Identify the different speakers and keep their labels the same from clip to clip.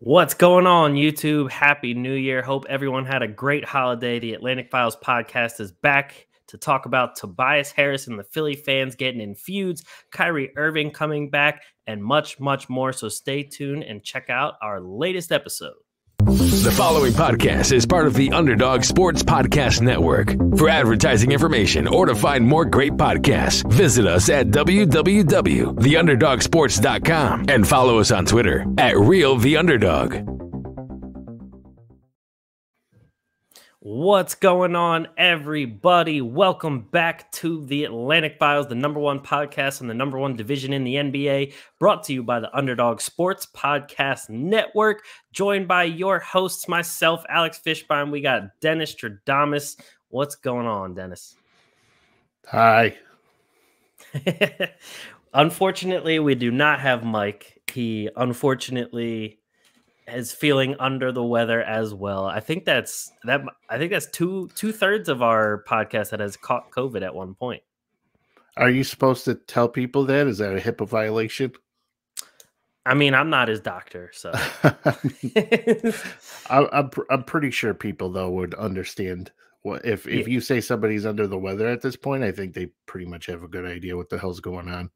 Speaker 1: What's going on, YouTube? Happy New Year. Hope everyone had a great holiday. The Atlantic Files podcast is back to talk about Tobias Harris and the Philly fans getting in feuds, Kyrie Irving coming back, and much, much more. So stay tuned and check out our latest episode.
Speaker 2: The following podcast is part of the Underdog Sports Podcast Network. For advertising information or to find more great podcasts, visit us at www.theunderdogsports.com and follow us on Twitter at RealTheUnderdog.
Speaker 1: What's going on, everybody? Welcome back to the Atlantic Files, the #1 podcast in the #1 division in the NBA, brought to you by the Underdog Sports Podcast Network, joined by your hosts, myself, Alex Fishbein. We got Dennis Stradamus. What's going on, Dennis?
Speaker 3: Hi.
Speaker 1: Unfortunately, we do not have Mike. He unfortunately is feeling under the weather as well. I think that's two-thirds of our podcast that has caught COVID at one point.
Speaker 3: Are you supposed to tell people that? Is that a HIPAA violation?
Speaker 1: I mean, I'm not his doctor, so
Speaker 3: I'm pretty sure people though would understand what if you say somebody's under the weather at this point. I think they pretty much have a good idea what the hell's going on.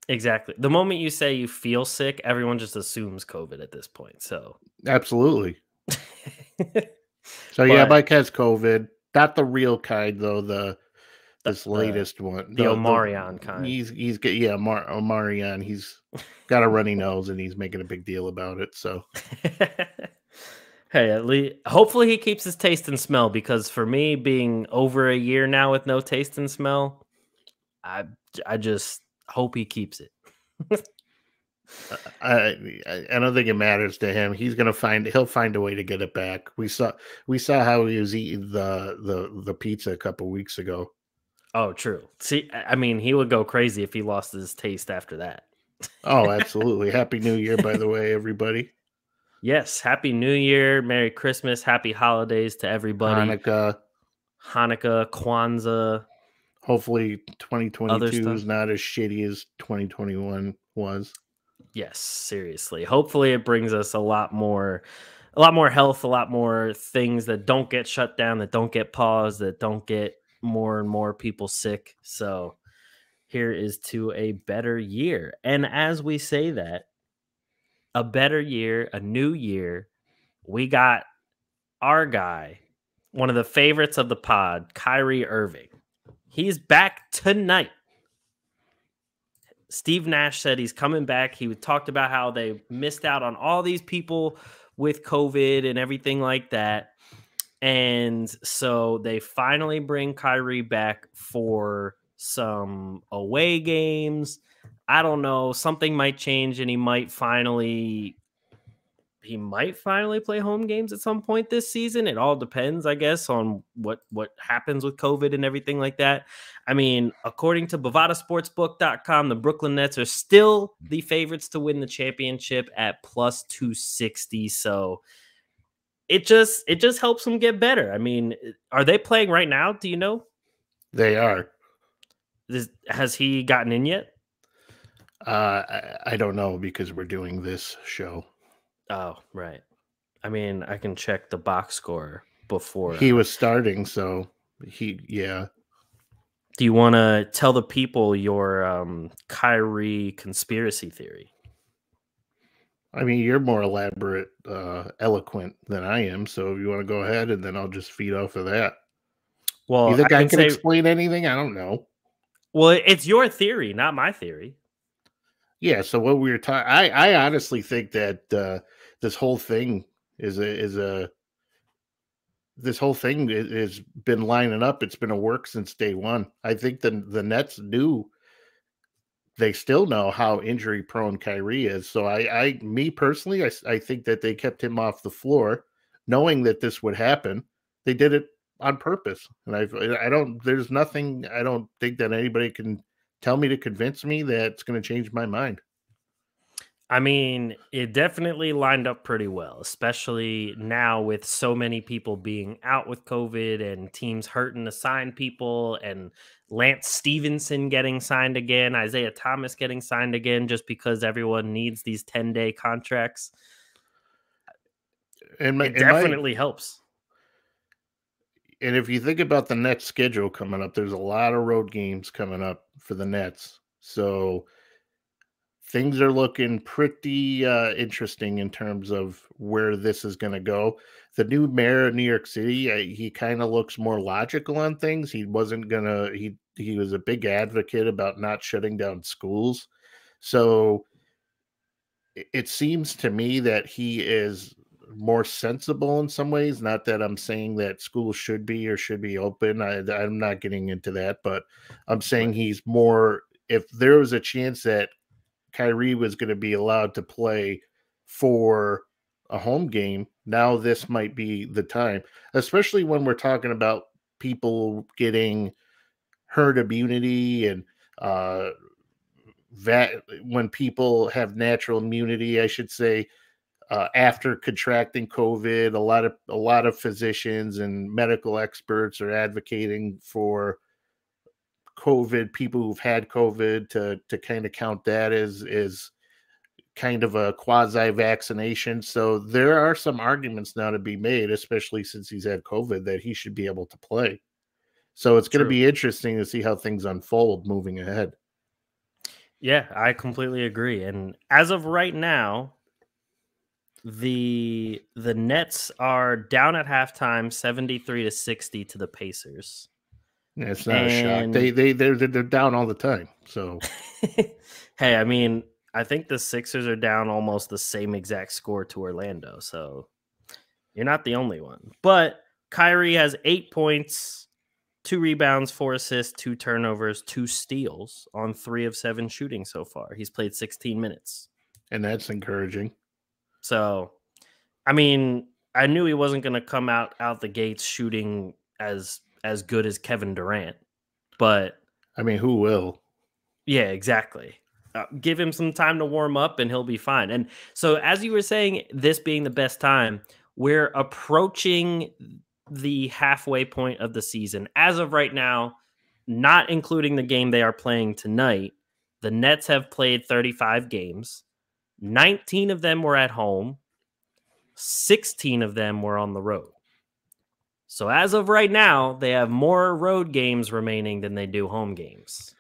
Speaker 1: Exactly. The moment you say you feel sick, everyone just assumes COVID at this point. So
Speaker 3: absolutely. Yeah, Mike has COVID. Not the real kind though. This latest one,
Speaker 1: the Omarion kind.
Speaker 3: He's Omarion. He's got a runny nose and he's making a big deal about it. So
Speaker 1: hey, at least hopefully he keeps his taste and smell, because for me, being over a year now with no taste and smell, I just hope he keeps it.
Speaker 3: I don't think it matters to him. He'll find a way to get it back. We saw how he was eating the pizza a couple weeks ago.
Speaker 1: Oh, true. See, I mean, he would go crazy if he lost his taste after that.
Speaker 3: Oh, absolutely. Happy New Year, by the way, everybody.
Speaker 1: Yes, Happy New Year, Merry Christmas, Happy Holidays to everybody.
Speaker 3: Hanukkah,
Speaker 1: Kwanzaa.
Speaker 3: Hopefully 2022 is not as shitty as 2021 was.
Speaker 1: Yes, seriously. Hopefully it brings us a lot more health, a lot more things that don't get shut down, that don't get paused, that don't get more and more people sick. So here is to a better year. And as we say that, a better year, a new year, we got our guy, one of the favorites of the pod, Kyrie Irving. He's back tonight. Steve Nash said he's coming back. He talked about how they missed out on all these people with COVID and everything like that. And so they finally bring Kyrie back for some away games. I don't know. Something might change and he might finally play home games at some point this season. It all depends, I guess, on what happens with COVID and everything like that. I mean, according to BovadaSportsbook.com, the Brooklyn Nets are still the favorites to win the championship at plus 260. So it just helps them get better. I mean, are they playing right now? Do you know?
Speaker 3: They are.
Speaker 1: Has he gotten in yet?
Speaker 3: I don't know, because we're doing this show.
Speaker 1: Oh, right. I mean, I can check the box score before.
Speaker 3: He was starting, so yeah.
Speaker 1: Do you want to tell the people your Kyrie conspiracy theory?
Speaker 3: I mean, you're more elaborate, eloquent than I am, so if you want to go ahead, and then I'll just feed off of that.
Speaker 1: Well,
Speaker 3: you think I can explain anything? I don't know.
Speaker 1: Well, it's your theory, not my theory.
Speaker 3: Yeah, so what we were talking, I honestly think that this whole thing has been lining up. It's been a work since day one. I think the Nets they still know how injury prone Kyrie is. So me personally, I think that they kept him off the floor knowing that this would happen. They did it on purpose. And I don't think that anybody can tell me to convince me that it's going to change my mind.
Speaker 1: I mean, it definitely lined up pretty well, especially now with so many people being out with COVID and teams hurting to sign people, and Lance Stevenson getting signed again, Isaiah Thomas getting signed again, just because everyone needs these 10-day contracts. it definitely helps.
Speaker 3: And if you think about the Nets schedule coming up, there's a lot of road games coming up for the Nets. So things are looking pretty interesting in terms of where this is going to go. The new mayor of New York City, he kind of looks more logical on things. He wasn't going to, he was a big advocate about not shutting down schools. So it seems to me that he is more sensible in some ways. Not that I'm saying that schools should be or should be open. I'm not getting into that, but I'm saying he's more, if there was a chance that Kyrie was going to be allowed to play for a home game, now this might be the time, especially when we're talking about people getting herd immunity and when people have natural immunity, I should say, after contracting COVID, a lot of physicians and medical experts are advocating for COVID, people who've had COVID to kind of count that as kind of a quasi vaccination. So there are some arguments now to be made, especially since he's had COVID, that he should be able to play. So it's going to be interesting to see how things unfold moving ahead.
Speaker 1: Yeah, I completely agree. And as of right now, the Nets are down at halftime 73-60 to the Pacers.
Speaker 3: Yeah, it's not a shock. They're down all the time. So
Speaker 1: hey, I mean, I think the Sixers are down almost the same exact score to Orlando. So you're not the only one. But Kyrie has 8 points, 2 rebounds, 4 assists, 2 turnovers, 2 steals on 3 of 7 shooting so far. He's played 16 minutes.
Speaker 3: And that's encouraging.
Speaker 1: So, I mean, I knew he wasn't going to come out the gates shooting as good as Kevin Durant. But
Speaker 3: I mean, who will?
Speaker 1: Yeah, exactly. Give him some time to warm up and he'll be fine. And so as you were saying, this being the best time, we're approaching the halfway point of the season. As of right now, not including the game they are playing tonight, the Nets have played 35 games. 19 of them were at home. 16 of them were on the road. So as of right now, they have more road games remaining than they do home games.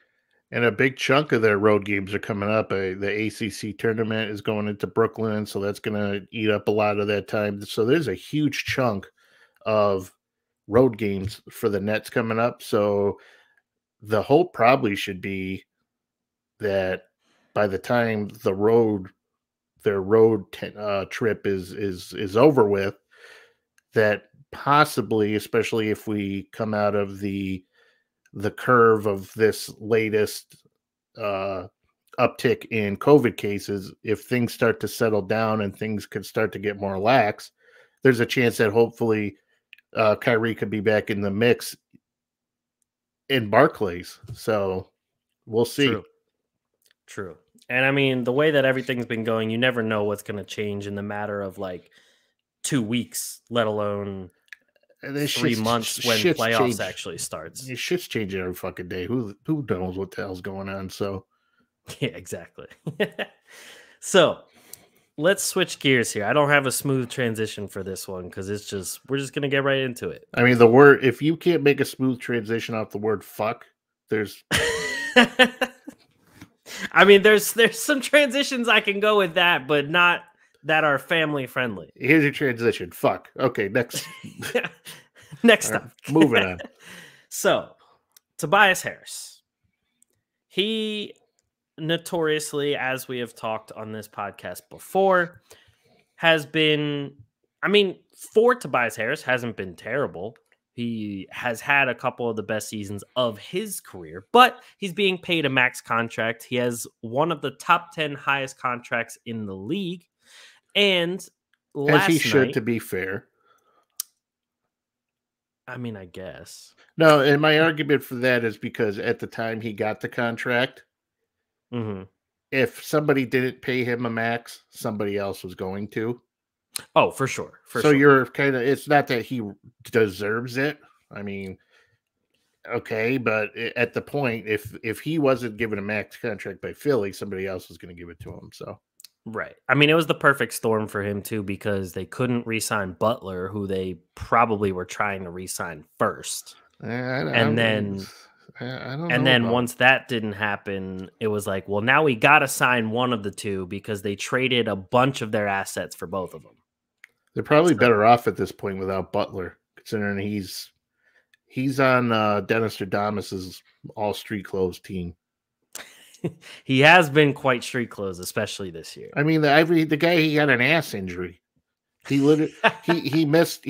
Speaker 3: And a big chunk of their road games are coming up. The ACC tournament is going into Brooklyn, so that's going to eat up a lot of that time. So there's a huge chunk of road games for the Nets coming up. So the hope probably should be that by the time their road trip is over with, that possibly, especially if we come out of the curve of this latest uptick in COVID cases, if things start to settle down and things could start to get more lax, there's a chance that hopefully Kyrie could be back in the mix in Barclays. So we'll see.
Speaker 1: True. And I mean, the way that everything's been going, you never know what's going to change in the matter of like 2 weeks, let alone 3 months when playoffs actually starts.
Speaker 3: Shit's changing every fucking day. Who knows what the hell's going on? So
Speaker 1: yeah, exactly. So let's switch gears here. I don't have a smooth transition for this one because we're just gonna get right into it.
Speaker 3: I mean, if you can't make a smooth transition off the word fuck, there's
Speaker 1: I mean, there's some transitions I can go with that, but not that are family friendly.
Speaker 3: Here's your transition. Fuck. Okay, next.
Speaker 1: Next up.
Speaker 3: Moving on.
Speaker 1: So, Tobias Harris. He notoriously, as we have talked on this podcast before, has been, I mean, for Tobias Harris, hasn't been terrible. He has had a couple of the best seasons of his career, but he's being paid a max contract. He has one of the top 10 highest contracts in the league. And
Speaker 3: as he should, to be fair.
Speaker 1: I mean, I guess.
Speaker 3: No, and my argument for that is because at the time he got the contract, if somebody didn't pay him a max, somebody else was going to.
Speaker 1: Oh, for sure.
Speaker 3: You're kind of, it's not that he deserves it. I mean, okay, but at the point, if he wasn't given a max contract by Philly, somebody else was going to give it to him. So
Speaker 1: Right. I mean, it was the perfect storm for him too, because they couldn't re-sign Butler, who they probably were trying to re-sign first. And then
Speaker 3: I don't know about
Speaker 1: once that didn't happen, it was like, well, now we got to sign one of the two because they traded a bunch of their assets for both of them.
Speaker 3: They're probably better off at this point without Butler, considering he's on Dennis Adamas's all street clothes team.
Speaker 1: He has been quite street clothes, especially this year.
Speaker 3: I mean, the guy, he had an ass injury. He literally he missed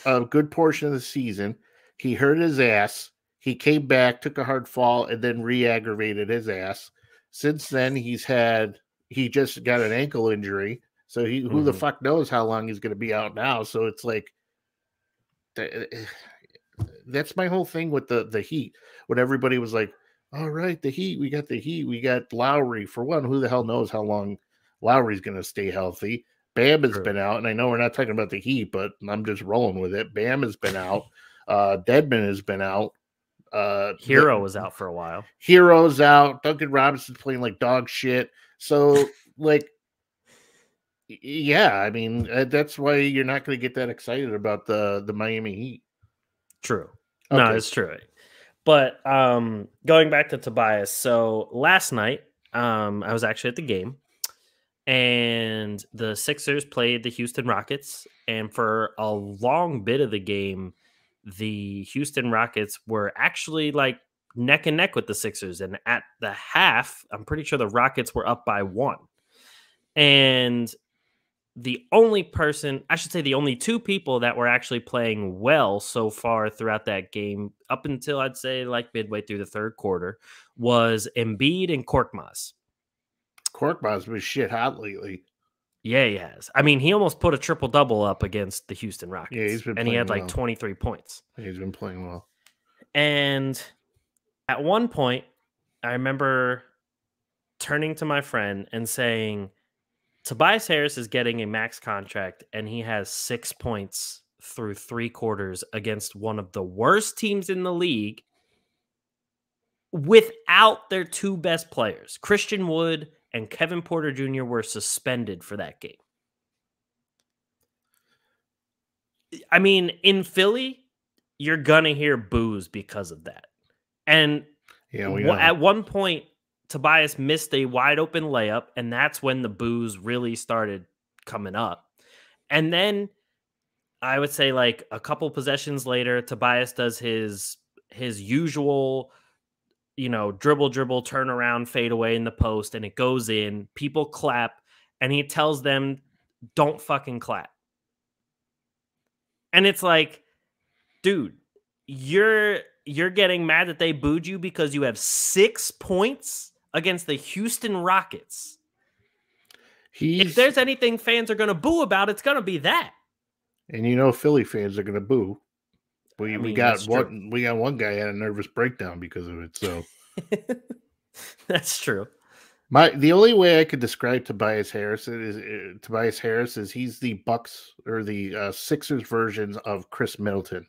Speaker 3: a good portion of the season. He hurt his ass. He came back, took a hard fall, and then re-aggravated his ass. Since then, he just got an ankle injury. So who the fuck knows how long he's going to be out now? So it's like, that's my whole thing with the Heat. When everybody was like, all right, the Heat, we got Lowry. For one, who the hell knows how long Lowry's going to stay healthy? Bam has been out, and I know we're not talking about the Heat, but I'm just rolling with it. Bam has been out. Deadman has been out.
Speaker 1: Hero was out for a while.
Speaker 3: Hero's out. Duncan Robinson's playing like dog shit. So, like, yeah, I mean, that's why you're not going to get that excited about the Miami Heat.
Speaker 1: True.
Speaker 3: Okay.
Speaker 1: No, it's true. But going back to Tobias, so last night I was actually at the game, and the Sixers played the Houston Rockets, and for a long bit of the game, the Houston Rockets were actually like neck and neck with the Sixers, and at the half, I'm pretty sure the Rockets were up by 1. And the only two people that were actually playing well so far throughout that game, up until I'd say like midway through the third quarter, was Embiid and Korkmaz.
Speaker 3: Korkmaz was shit hot lately.
Speaker 1: Yeah, he has. I mean, he almost put a triple-double up against the Houston Rockets.
Speaker 3: Yeah, he's been playing
Speaker 1: and he had like
Speaker 3: well.
Speaker 1: 23 points.
Speaker 3: He's been playing well.
Speaker 1: And at one point, I remember turning to my friend and saying, Tobias Harris is getting a max contract, and he has 6 points through 3 quarters against one of the worst teams in the league without their 2 best players. Christian Wood and Kevin Porter Jr. were suspended for that game. I mean, in Philly, you're going to hear boos because of that. And
Speaker 3: yeah, we know.
Speaker 1: At one point, Tobias missed a wide open layup, and that's when the boos really started coming up. And then I would say like a couple possessions later, Tobias does his usual, dribble, turn around, fade away in the post, and it goes in. People clap, and he tells them, don't fucking clap. And it's like, dude, you're getting mad that they booed you because you have 6 points against the Houston Rockets. If there's anything fans are going to boo about, it's going to be that.
Speaker 3: And Philly fans are going to boo. We got one guy had a nervous breakdown because of it. So
Speaker 1: that's true.
Speaker 3: The only way I could describe Tobias Harris is he's the Bucks or the Sixers version of Chris Middleton.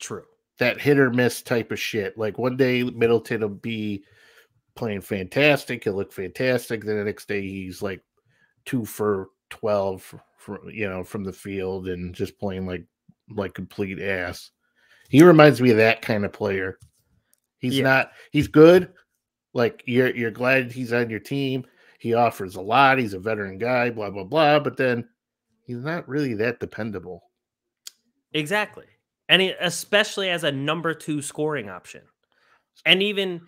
Speaker 1: True.
Speaker 3: That hit or miss type of shit. Like one day Middleton will be playing fantastic, he'll look fantastic. Then the next day he's like 2 for 12 from the field and just playing like complete ass. He reminds me of that kind of player. He's good. Like you're glad he's on your team. He offers a lot. He's a veteran guy, blah, blah, blah. But then he's not really that dependable.
Speaker 1: Exactly. And especially as a number 2 scoring option. And even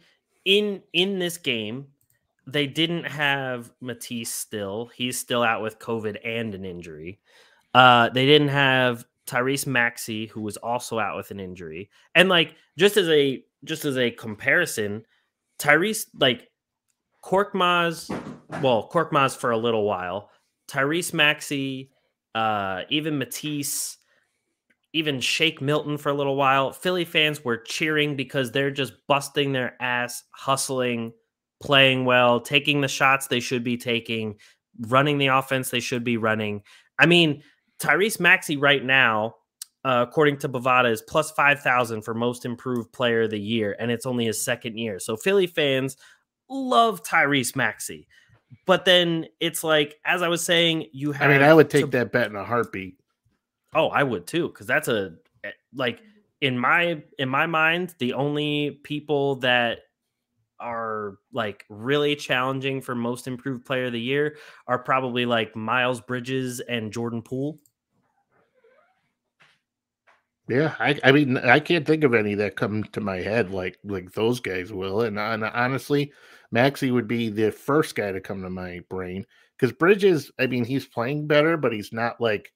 Speaker 1: in this game, they didn't have Matisse still. He's still out with COVID and an injury. They didn't have Tyrese Maxey, who was also out with an injury. And like just as a comparison, Tyrese, like Korkmaz for a little while, Tyrese Maxey, even Matisse, even Shake Milton for a little while. Philly fans were cheering because they're just busting their ass, hustling, playing well, taking the shots they should be taking, running the offense they should be running. I mean, Tyrese Maxey right now, according to Bovada, is plus 5,000 for most improved player of the year, and it's only his second year. So Philly fans love Tyrese Maxey. But then it's like, as I was saying, you have.
Speaker 3: I mean, I would take that bet in a heartbeat.
Speaker 1: Oh, I would too, because that's like in my mind, the only people that are like really challenging for most improved player of the year are probably like Miles Bridges and Jordan Poole.
Speaker 3: Yeah, I mean, I can't think of any that come to my head like those guys will. And honestly, Maxey would be the first guy to come to my brain because Bridges, I mean, he's playing better, but he's not like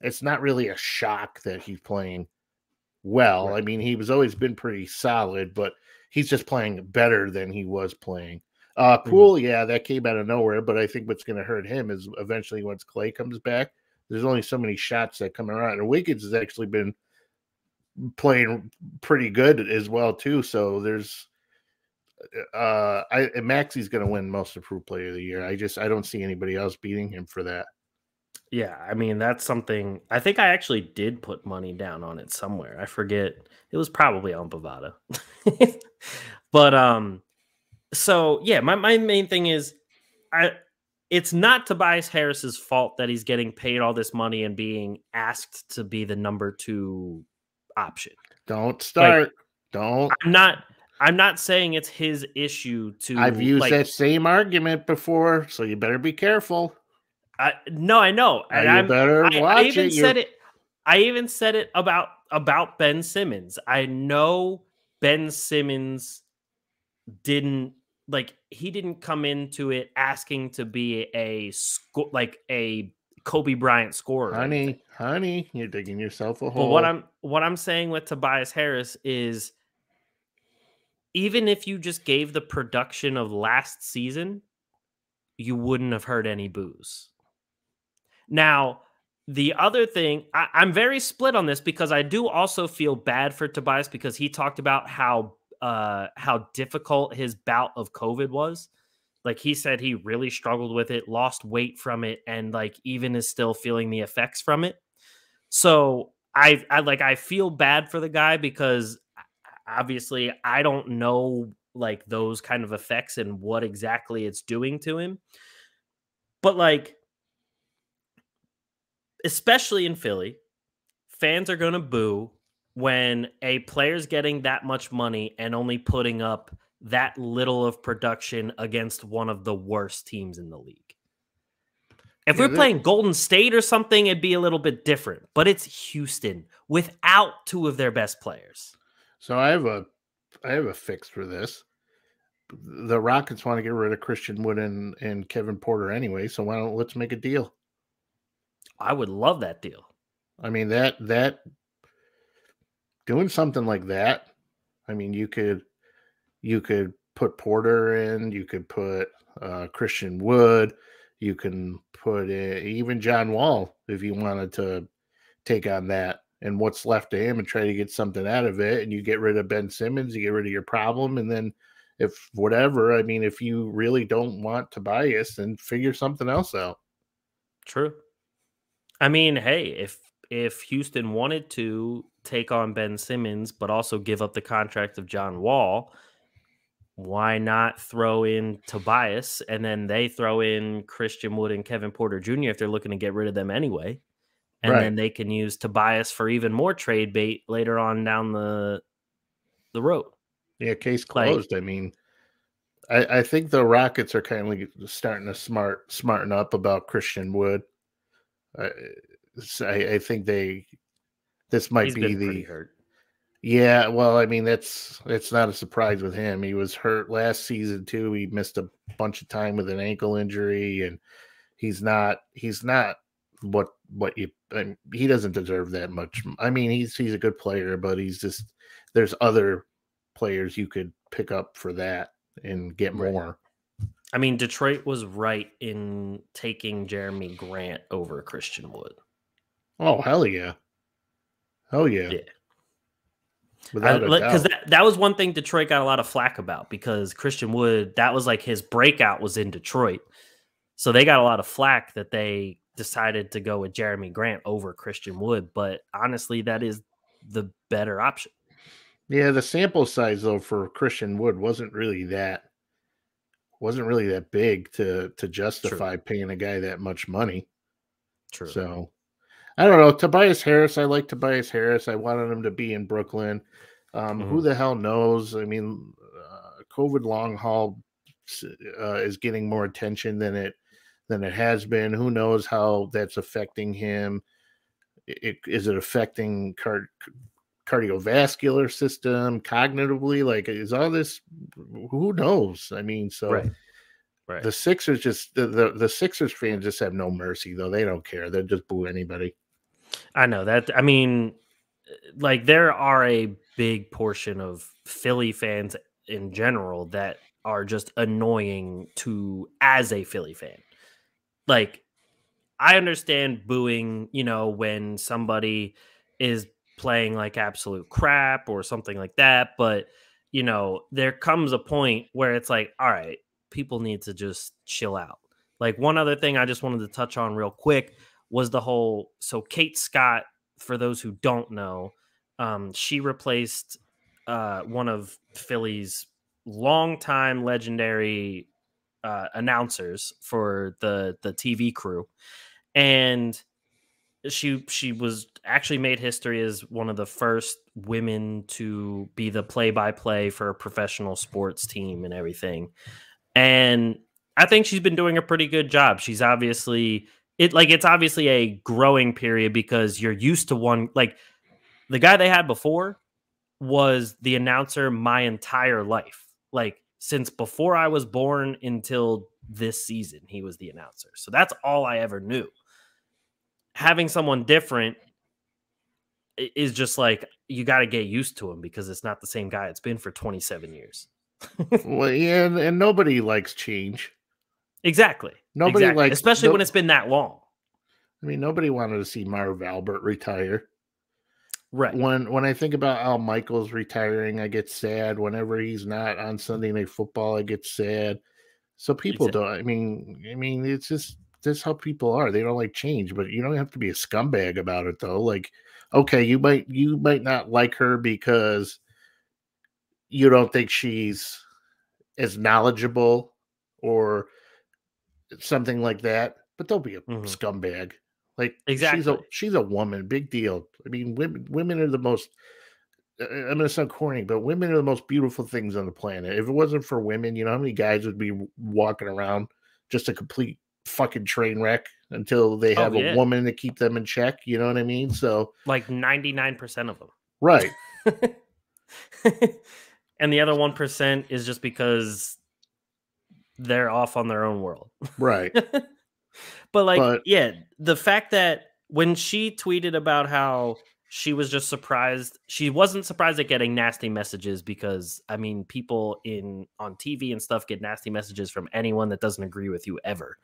Speaker 3: it's not really a shock that he's playing well.
Speaker 1: Right.
Speaker 3: I mean, he was always been pretty solid, but he's just playing better than he was playing. Poole, yeah, that came out of nowhere, but I think what's going to hurt him is eventually once Clay comes back, there's only so many shots that come around. And Wiggins has actually been playing pretty good as well too. So there's Maxey's going to win most improved player of the year. I don't see anybody else beating him for that.
Speaker 1: Yeah, I mean, that's something I think I actually did put money down on it somewhere. I forget. It was probably on Bovada. But so yeah, my main thing is it's not Tobias Harris's fault that he's getting paid all this money and being asked to be the number 2 option.
Speaker 3: Don't start. Like, don't.
Speaker 1: I'm not saying it's his issue to.
Speaker 3: I've used that same argument before, so you better be careful.
Speaker 1: No, I know.
Speaker 3: And you better watch
Speaker 1: I even said it. I even said it about Ben Simmons. I know Ben Simmons didn't he didn't come into it asking to be a Kobe Bryant scorer.
Speaker 3: Honey, you're digging yourself a hole.
Speaker 1: But what I'm saying with Tobias Harris is, even if you just gave the production of last season, you wouldn't have heard any boos. Now, the other thing, I'm very split on this because I do also feel bad for Tobias because he talked about how difficult his bout of COVID was. Like, he said he really struggled with it, lost weight from it, and like even is still feeling the effects from it. So I feel bad for the guy because obviously I don't know like those kind of effects and what exactly it's doing to him. But like, especially in Philly, fans are going to boo when a player's getting that much money and only putting up that little of production against one of the worst teams in the league. If we're playing Golden State or something, it'd be a little bit different. But it's Houston without 2 of their best players.
Speaker 3: So I have a fix for this. The Rockets want to get rid of Christian Wood and Kevin Porter anyway, so let's make a deal.
Speaker 1: I would love that deal.
Speaker 3: I mean, that doing something like that, I mean, you could put Porter in, you could put Christian Wood, you can put even John Wall if you wanted to take on that and what's left of him and try to get something out of it. And you get rid of Ben Simmons, you get rid of your problem. And then if you really don't want Tobias, then figure something else out.
Speaker 1: True. I mean, hey, if Houston wanted to take on Ben Simmons, but also give up the contract of John Wall, why not throw in Tobias and then they throw in Christian Wood and Kevin Porter Jr. if they're looking to get rid of them anyway? And then they can use Tobias for even more trade bait later on down the road. Yeah,
Speaker 3: case closed. I mean, I think the Rockets are kind of starting to smarten up about Christian Wood. I think this might be
Speaker 1: pretty hurt.
Speaker 3: Yeah, well, I mean, it's not a surprise with him. He was hurt last season too. He missed a bunch of time with an ankle injury, and he's not what you. I mean, he doesn't deserve that much. I mean, he's a good player, but there's other players you could pick up for that and get more.
Speaker 1: I mean, Detroit was right in taking Jeremy Grant over Christian Wood.
Speaker 3: Oh, hell yeah. Oh, yeah.
Speaker 1: Yeah. Because that was one thing Detroit got a lot of flack about, because Christian Wood, that was like his breakout was in Detroit. So they got a lot of flack that they decided to go with Jeremy Grant over Christian Wood. But honestly, that is the better option.
Speaker 3: Yeah, the sample size, though, for Christian Wood wasn't really that wasn't really that big to justify
Speaker 1: True.
Speaker 3: paying a guy that much money.
Speaker 1: True.
Speaker 3: So I don't know. Tobias Harris, I like Tobias Harris. I wanted him to be in Brooklyn. Who the hell knows? I mean, COVID long haul is getting more attention than it has been. Who knows how that's affecting him? Is it affecting cardiovascular system, cognitively? Like, is all this? Who knows? I mean, so
Speaker 1: Right. Right.
Speaker 3: the Sixers just the Sixers fans just have no mercy, though. They don't care. They'll just boo anybody.
Speaker 1: I know that. I mean, like there are a big portion of Philly fans in general that are just annoying to as a Philly fan. Like I understand booing, when somebody is playing like absolute crap or something like that, but there comes a point where it's like, all right, people need to just chill out. Like one other thing I just wanted to touch on real quick was so Kate Scott, for those who don't know, she replaced one of Philly's longtime legendary announcers for the TV crew, and she was actually made history as one of the first women to be the play-by-play for a professional sports team and everything. And I think she's been doing a pretty good job. She's obviously it's obviously a growing period because you're used to one. Like the guy they had before was the announcer my entire life. Like since before I was born until this season, he was the announcer. So that's all I ever knew. Having someone different is just like, you got to get used to him because it's not the same guy. It's been for 27 years.
Speaker 3: Well, yeah, and nobody likes change.
Speaker 1: Exactly.
Speaker 3: Nobody likes,
Speaker 1: especially when it's been that long.
Speaker 3: I mean, nobody wanted to see Marv Albert retire.
Speaker 1: Right.
Speaker 3: When I think about Al Michaels retiring, I get sad. Whenever he's not on Sunday Night Football, I get sad. So people don't. I mean, it's just that's how people are. They don't like change, but you don't have to be a scumbag about it, though. Like, okay, you might not like her because you don't think she's as knowledgeable or something like that, but don't be a scumbag. Like
Speaker 1: exactly.
Speaker 3: she's a woman, big deal. I mean, women are the most. I'm gonna sound corny, but women are the most beautiful things on the planet. If it wasn't for women, you know how many guys would be walking around just a complete fucking train wreck until they have a woman to keep them in check. You know what I mean? So
Speaker 1: like 99% of them,
Speaker 3: right?
Speaker 1: And the other 1% is just because they're off on their own world,
Speaker 3: right?
Speaker 1: But the fact that when she tweeted about how she was just surprised, she wasn't surprised at getting nasty messages because, I mean, people on TV and stuff get nasty messages from anyone that doesn't agree with you ever.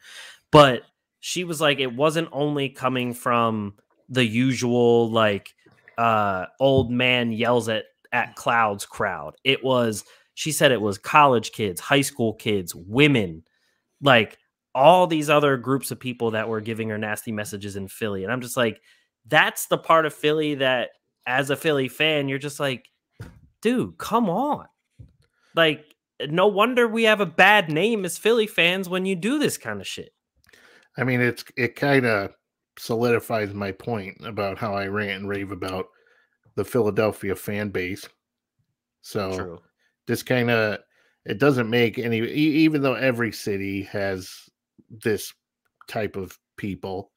Speaker 1: But she was like, it wasn't only coming from the usual, like, old man yells at clouds crowd. She said it was college kids, high school kids, women, like all these other groups of people that were giving her nasty messages in Philly. And I'm just like, that's the part of Philly that as a Philly fan, you're just like, dude, come on. Like, no wonder we have a bad name as Philly fans when you do this kind of shit.
Speaker 3: I mean, it kind of solidifies my point about how I rant and rave about the Philadelphia fan base. So
Speaker 1: True.
Speaker 3: This kind of, it doesn't make any, even though every city has this type of people.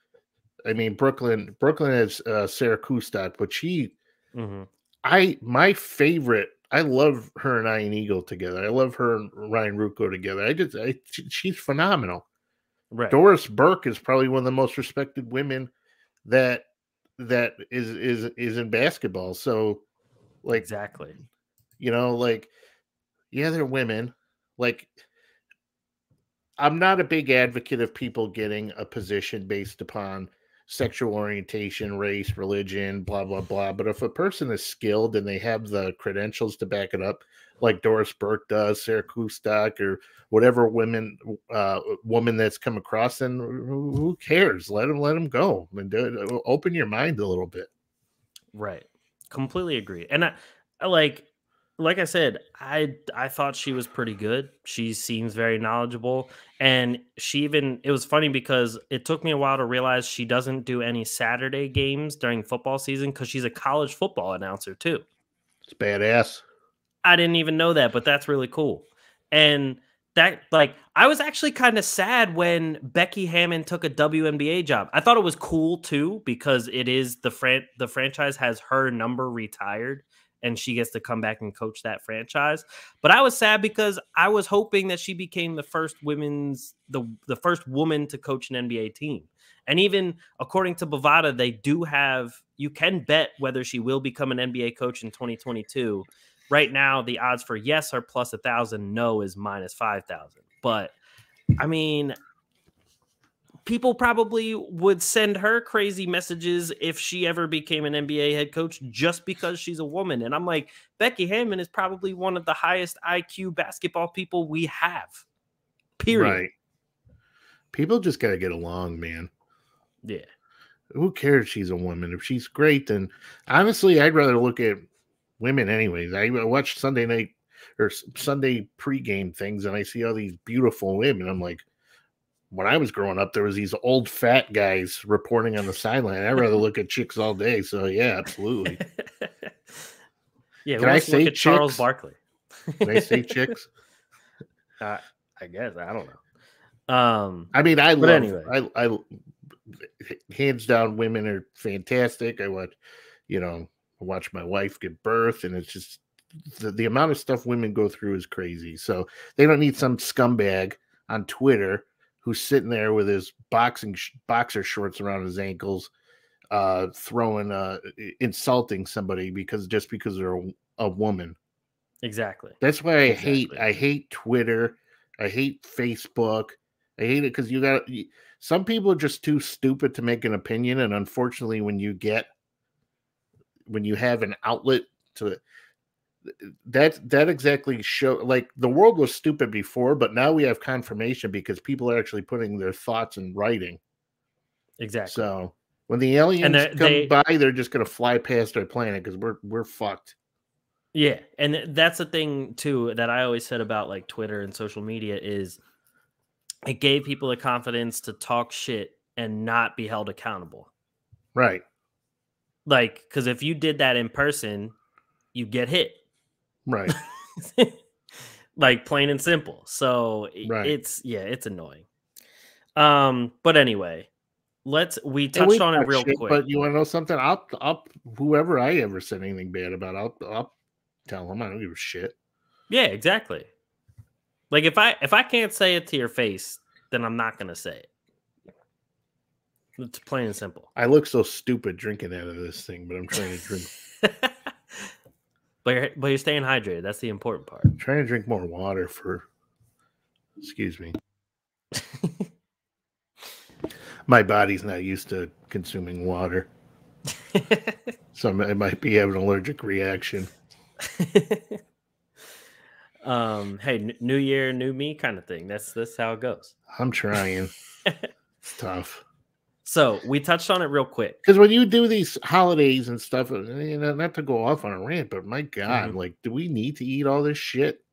Speaker 3: I mean, Brooklyn has Sarah Kustok, but my favorite, I love her and Ian Eagle together. I love her and Ryan Rucco together. She's phenomenal.
Speaker 1: Right.
Speaker 3: Doris Burke is probably one of the most respected women that is in basketball. So, like,
Speaker 1: exactly,
Speaker 3: like, yeah, they're women. Like, I'm not a big advocate of people getting a position based upon sexual orientation, race, religion, blah, blah, blah. But if a person is skilled and they have the credentials to back it up, like Doris Burke does, Sarah Kustok, or whatever woman that's come across, then who cares? Let them go and do it. Open your mind a little bit.
Speaker 1: Right. Completely agree. And I like, like I said, I thought she was pretty good. She seems very knowledgeable. And it was funny because it took me a while to realize she doesn't do any Saturday games during football season because she's a college football announcer too.
Speaker 3: It's badass.
Speaker 1: I didn't even know that, but that's really cool. And that, like, I was actually kind of sad when Becky Hammon took a WNBA job. I thought it was cool too because it is the franchise has her number retired and she gets to come back and coach that franchise. But I was sad because I was hoping that she became the first the first woman to coach an NBA team. And even according to Bovada, you can bet whether she will become an NBA coach in 2022. Right now, the odds for yes are plus 1,000, no is minus 5,000. But I mean, people probably would send her crazy messages if she ever became an NBA head coach just because she's a woman. And I'm like, Becky Hammon is probably one of the highest IQ basketball people we have. Period.
Speaker 3: Right. People just got to get along, man.
Speaker 1: Yeah.
Speaker 3: Who cares? She's a woman. If she's great, then honestly, I'd rather look at women anyways. I watch Sunday night or Sunday pregame things and I see all these beautiful women. I'm like, when I was growing up, there was these old fat guys reporting on the sideline. I'd rather look at chicks all day. So yeah, absolutely.
Speaker 1: Yeah.
Speaker 3: Can I say
Speaker 1: look at Charles
Speaker 3: chicks?
Speaker 1: Barkley?
Speaker 3: Can I say chicks?
Speaker 1: I guess. I don't know.
Speaker 3: I mean,
Speaker 1: anyway.
Speaker 3: I hands down, women are fantastic. I watch my wife give birth, and it's just the amount of stuff women go through is crazy. So they don't need some scumbag on Twitter who's sitting there with his boxer shorts around his ankles, insulting somebody because they're a woman.
Speaker 1: Exactly.
Speaker 3: That's why I hate Twitter. I hate Facebook. I hate it because some people are just too stupid to make an opinion, and unfortunately, when you have an outlet to it, that exactly show, like, the world was stupid before, but now we have confirmation because people are actually putting their thoughts in writing.
Speaker 1: Exactly.
Speaker 3: So when the aliens come by, they're just going to fly past our planet because we're fucked.
Speaker 1: Yeah, and that's the thing too that I always said about like Twitter and social media is it gave people the confidence to talk shit and not be held accountable.
Speaker 3: Right.
Speaker 1: Like, because if you did that in person, you get hit.
Speaker 3: Right.
Speaker 1: Like, plain and simple. So
Speaker 3: right.
Speaker 1: it's annoying. But anyway, we touched on it real quick.
Speaker 3: But you want to know something? I'll whoever I ever said anything bad about, I'll tell them. I don't give a shit.
Speaker 1: Yeah, exactly. Like, if I can't say it to your face, then I'm not gonna say it. It's plain and simple.
Speaker 3: I look so stupid drinking out of this thing, but I'm trying to drink.
Speaker 1: But you're staying hydrated. That's the important part.
Speaker 3: I'm trying to drink more water excuse me. My body's not used to consuming water. So I might be having an allergic reaction.
Speaker 1: Hey, new year, new me kind of thing. That's how it goes.
Speaker 3: I'm trying. It's tough.
Speaker 1: So we touched on it real quick.
Speaker 3: Because when you do these holidays and stuff, not to go off on a rant, but my God, like, do we need to eat all this shit?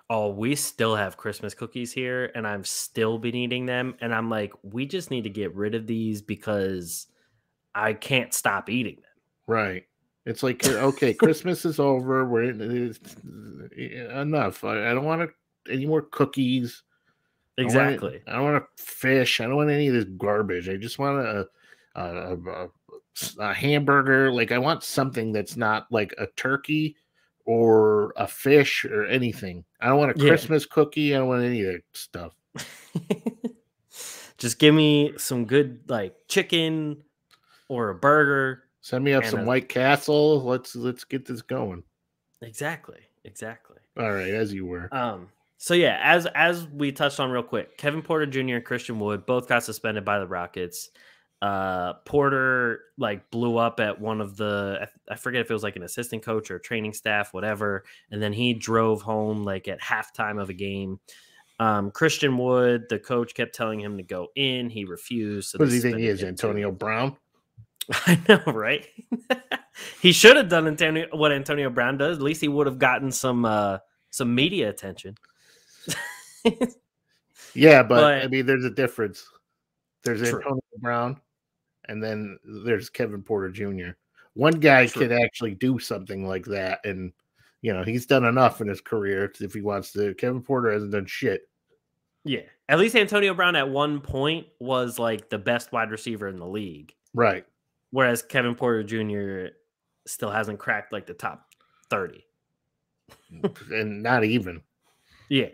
Speaker 1: Oh, we still have Christmas cookies here, and I've still been eating them. And I'm like, we just need to get rid of these because I can't stop eating them.
Speaker 3: Right. It's like, okay, Christmas is over. Enough. I don't want any more cookies.
Speaker 1: Exactly.
Speaker 3: I don't want fish. I don't want any of this garbage. I just want a hamburger. Like, I want something that's not like a turkey or a fish or anything. I don't want a Christmas cookie. I don't want any of that stuff.
Speaker 1: Just give me some good, like, chicken or a burger.
Speaker 3: Send me up some White Castle. Let's get this going.
Speaker 1: Exactly.
Speaker 3: All right, as you were.
Speaker 1: So yeah, as we touched on real quick, Kevin Porter Jr. and Christian Wood both got suspended by the Rockets. Porter like blew up at one of the, I forget if it was like an assistant coach or training staff, whatever. And then he drove home like at halftime of a game. Christian Wood, the coach kept telling him to go in. He refused. So
Speaker 3: what does he think he is, Antonio Brown?
Speaker 1: I know, right? He should have done what Antonio Brown does. At least he would have gotten some media attention.
Speaker 3: Yeah, but I mean, there's a difference. There's
Speaker 1: True.
Speaker 3: Antonio Brown, and then there's Kevin Porter Jr. One guy can actually do something like that, and he's done enough in his career if he wants to. Kevin Porter hasn't done shit.
Speaker 1: Yeah, at least Antonio Brown at one point was like the best wide receiver in the league,
Speaker 3: right?
Speaker 1: Whereas Kevin Porter Jr. still hasn't cracked like the top 30,
Speaker 3: and not even.
Speaker 1: Yeah.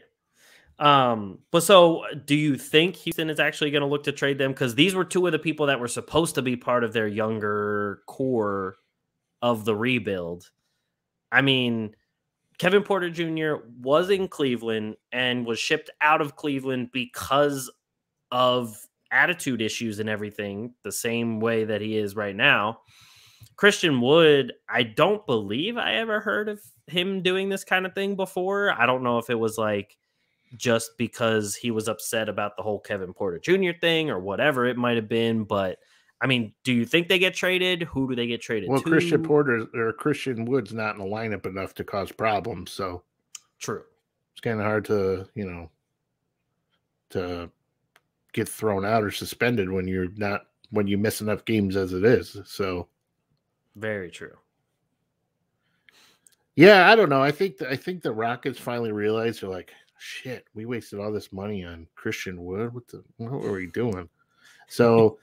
Speaker 1: But so do you think Houston is actually going to look to trade them? Because these were two of the people that were supposed to be part of their younger core of the rebuild. I mean, Kevin Porter Jr. was in Cleveland and was shipped out of Cleveland because of attitude issues and everything, the same way that he is right now. Christian Wood, I don't believe I ever heard of him doing this kind of thing before. I don't know if it was like just because he was upset about the whole Kevin Porter Jr. thing or whatever it might have been. But I mean, do you think they get traded? Who do they get traded to?
Speaker 3: Well, Christian Porter or Christian Wood's not in the lineup enough to cause problems. So
Speaker 1: true.
Speaker 3: It's kind of hard to, to get thrown out or suspended when you miss enough games as it is. So
Speaker 1: very true.
Speaker 3: Yeah, I don't know. I think the Rockets finally realized they're like, shit, we wasted all this money on Christian Wood. What were we doing? So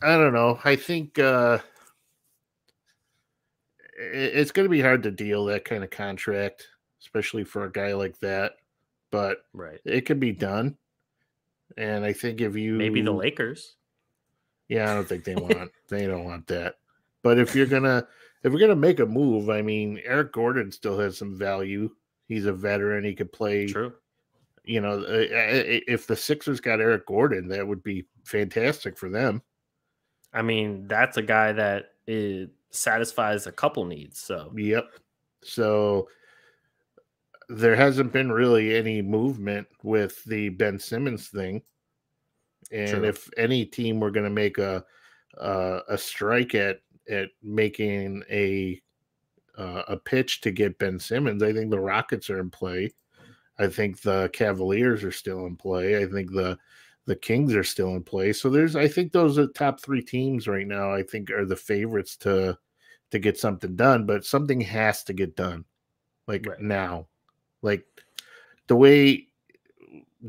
Speaker 3: I don't know. I think it's going to be hard to deal that kind of contract, especially for a guy like that. But it can be done. And I think if you
Speaker 1: maybe the Lakers.
Speaker 3: Yeah, I don't think they don't want that. But if we're gonna make a move, I mean, Eric Gordon still has some value. He's a veteran. He could play.
Speaker 1: True.
Speaker 3: If the Sixers got Eric Gordon, that would be fantastic for them.
Speaker 1: I mean, that's a guy that satisfies a couple needs. So
Speaker 3: yep. So there hasn't been really any movement with the Ben Simmons thing. And if any team were going to make a strike at making a pitch to get Ben Simmons, I think the Rockets are in play. I think the Cavaliers are still in play. I think the Kings are still in play. So I think those are the top three teams right now. I think are the favorites to get something done, but something has to get done now. Like the way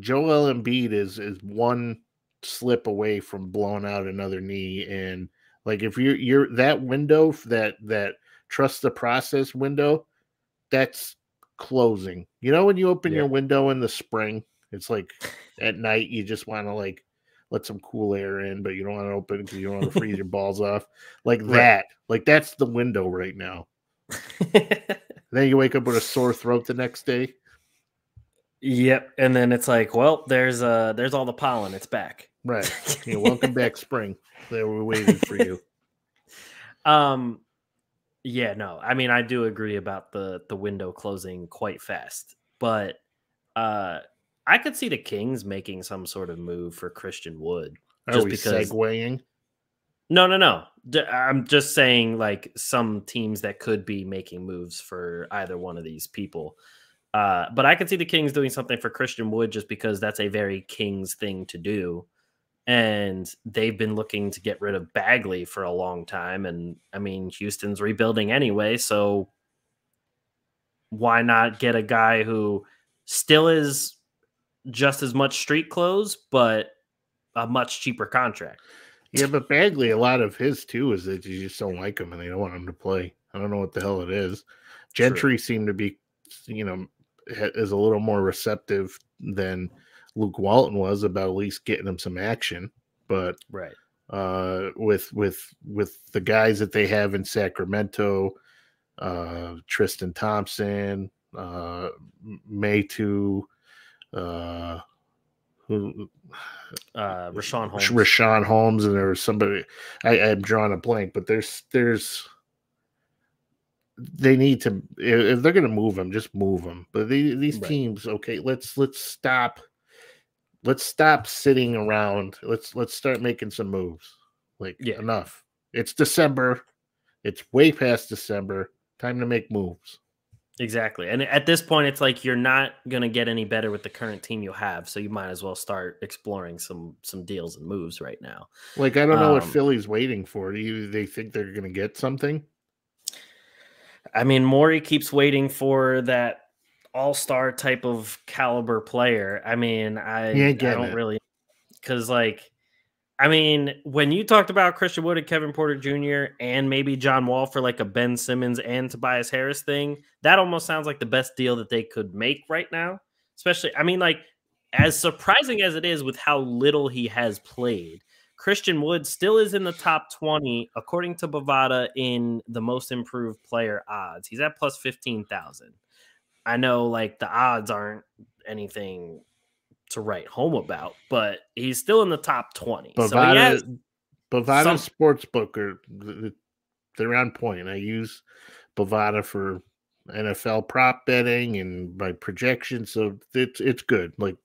Speaker 3: Joel Embiid is one slip away from blowing out another knee, and like if you're that window, that trust the process window, that's closing. When you open your window in the spring, it's like at night you just want to let some cool air in, but you don't want to open because you don't want to freeze your balls off. That. Like that's the window right now. Then you wake up with a sore throat the next day.
Speaker 1: Yep, and then it's like, well, there's all the pollen. It's back.
Speaker 3: Right. Welcome back, spring. They were waiting for you.
Speaker 1: Yeah, no. I mean, I do agree about the window closing quite fast, but I could see the Kings making some sort of move for Christian Wood.
Speaker 3: Are we segueing?
Speaker 1: No. I'm just saying, like, some teams that could be making moves for either one of these people. But I could see the Kings doing something for Christian Wood just because that's a very Kings thing to do. And they've been looking to get rid of Bagley for a long time. And I mean, Houston's rebuilding anyway. So why not get a guy who still is just as much street clothes, but a much cheaper contract?
Speaker 3: Yeah, but Bagley, a lot of his too is that you just don't like him and they don't want him to play. I don't know what the hell it is. Gentry seemed to be, is a little more receptive than Luke Walton was about at least getting him some action. But with the guys that they have in Sacramento, Tristan Thompson, Maytu, Rashawn Holmes, and there was somebody I'm drawing a blank, but they need to, if they're going to move them, just move them. But these teams, okay, let's stop sitting around. Let's start making some moves. Enough. It's December. It's way past December. Time to make moves.
Speaker 1: Exactly. And at this point, it's like you're not going to get any better with the current team you have. So you might as well start exploring some deals and moves right now.
Speaker 3: Like, I don't know what Philly's waiting for. They think they're going to get something?
Speaker 1: I mean, Morey keeps waiting for that all-star type of caliber player. I mean, I don't really, because like, I mean, when you talked about Christian Wood and Kevin Porter Jr. and maybe John Wall for like a Ben Simmons and Tobias Harris thing, that almost sounds like the best deal that they could make right now. Especially, I mean, like, as surprising as it is with how little he has played, Christian Wood still is in the top 20, according to Bovada, in the most improved player odds. He's at plus 15,000. I know, like, the odds aren't anything to write home about, but he's still in the top 20.
Speaker 3: Bovada Sportsbook, they're on point. I use Bovada for NFL prop betting and my projections, so it's good. Like,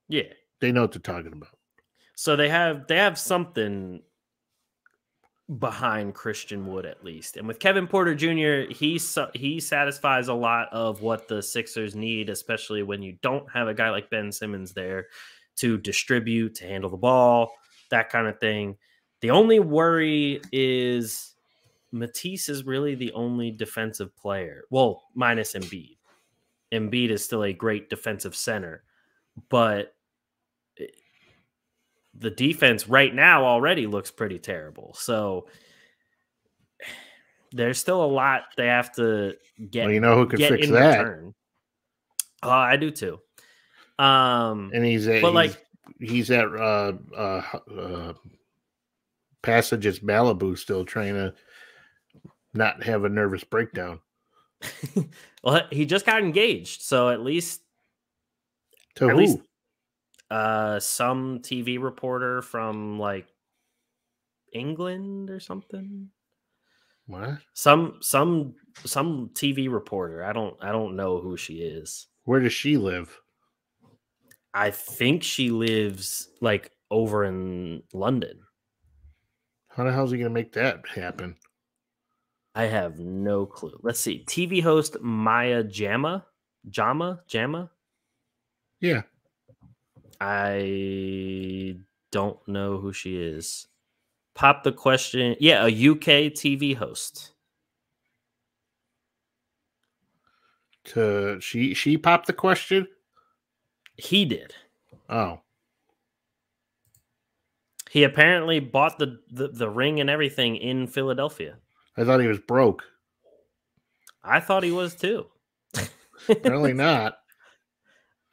Speaker 1: yeah,
Speaker 3: they know what they're talking about.
Speaker 1: So they have something behind Christian Wood at least, and with Kevin Porter Jr., he satisfies a lot of what the Sixers need, especially when you don't have a guy like Ben Simmons there to distribute, to handle the ball, that kind of thing. The only worry is Matisse is really the only defensive player. Well, minus Embiid. Embiid is still a great defensive center, but the defense right now already looks pretty terrible. So there's still a lot they have to get.
Speaker 3: Well, you know who could fix that? Return.
Speaker 1: I do too.
Speaker 3: And he's at Passages Malibu, still trying to not have a nervous breakdown.
Speaker 1: Well, he just got engaged, so at least
Speaker 3: to who?
Speaker 1: Least, some TV reporter from like England or something.
Speaker 3: What?
Speaker 1: Some TV reporter. I don't know who she is.
Speaker 3: Where does she live?
Speaker 1: I think she lives like over in London.
Speaker 3: How the hell is he going to make that happen?
Speaker 1: I have no clue. Let's see. TV host Maya Jama?
Speaker 3: Yeah.
Speaker 1: I don't know who she is. Pop the question. Yeah, a UK TV host.
Speaker 3: She popped the question?
Speaker 1: He did.
Speaker 3: Oh.
Speaker 1: He apparently bought the ring and everything in Philadelphia.
Speaker 3: I thought he was broke.
Speaker 1: I thought he was too.
Speaker 3: Apparently not.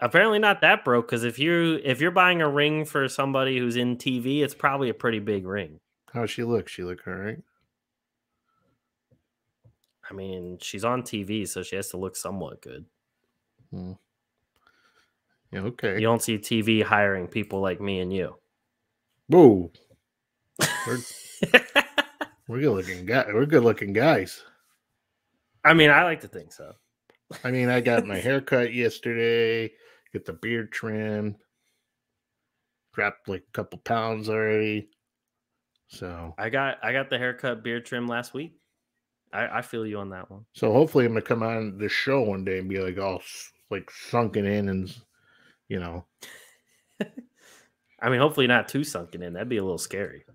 Speaker 1: Apparently not that broke, because if you're buying a ring for somebody who's in TV, it's probably a pretty big ring.
Speaker 3: How's she look? She look all right?
Speaker 1: I mean, she's on TV, so she has to look somewhat good.
Speaker 3: Yeah, okay.
Speaker 1: You don't see TV hiring people like me and you.
Speaker 3: Whoa. We're good looking guys.
Speaker 1: I mean, I like to think so.
Speaker 3: I mean, I got my hair cut yesterday, get the beard trimmed, dropped like a couple pounds already. So
Speaker 1: I got the haircut, beard trim last week. I feel you on that one.
Speaker 3: So hopefully I'm gonna come on this show one day and be like all like sunken in and
Speaker 1: I mean, hopefully not too sunken in. That'd be a little scary.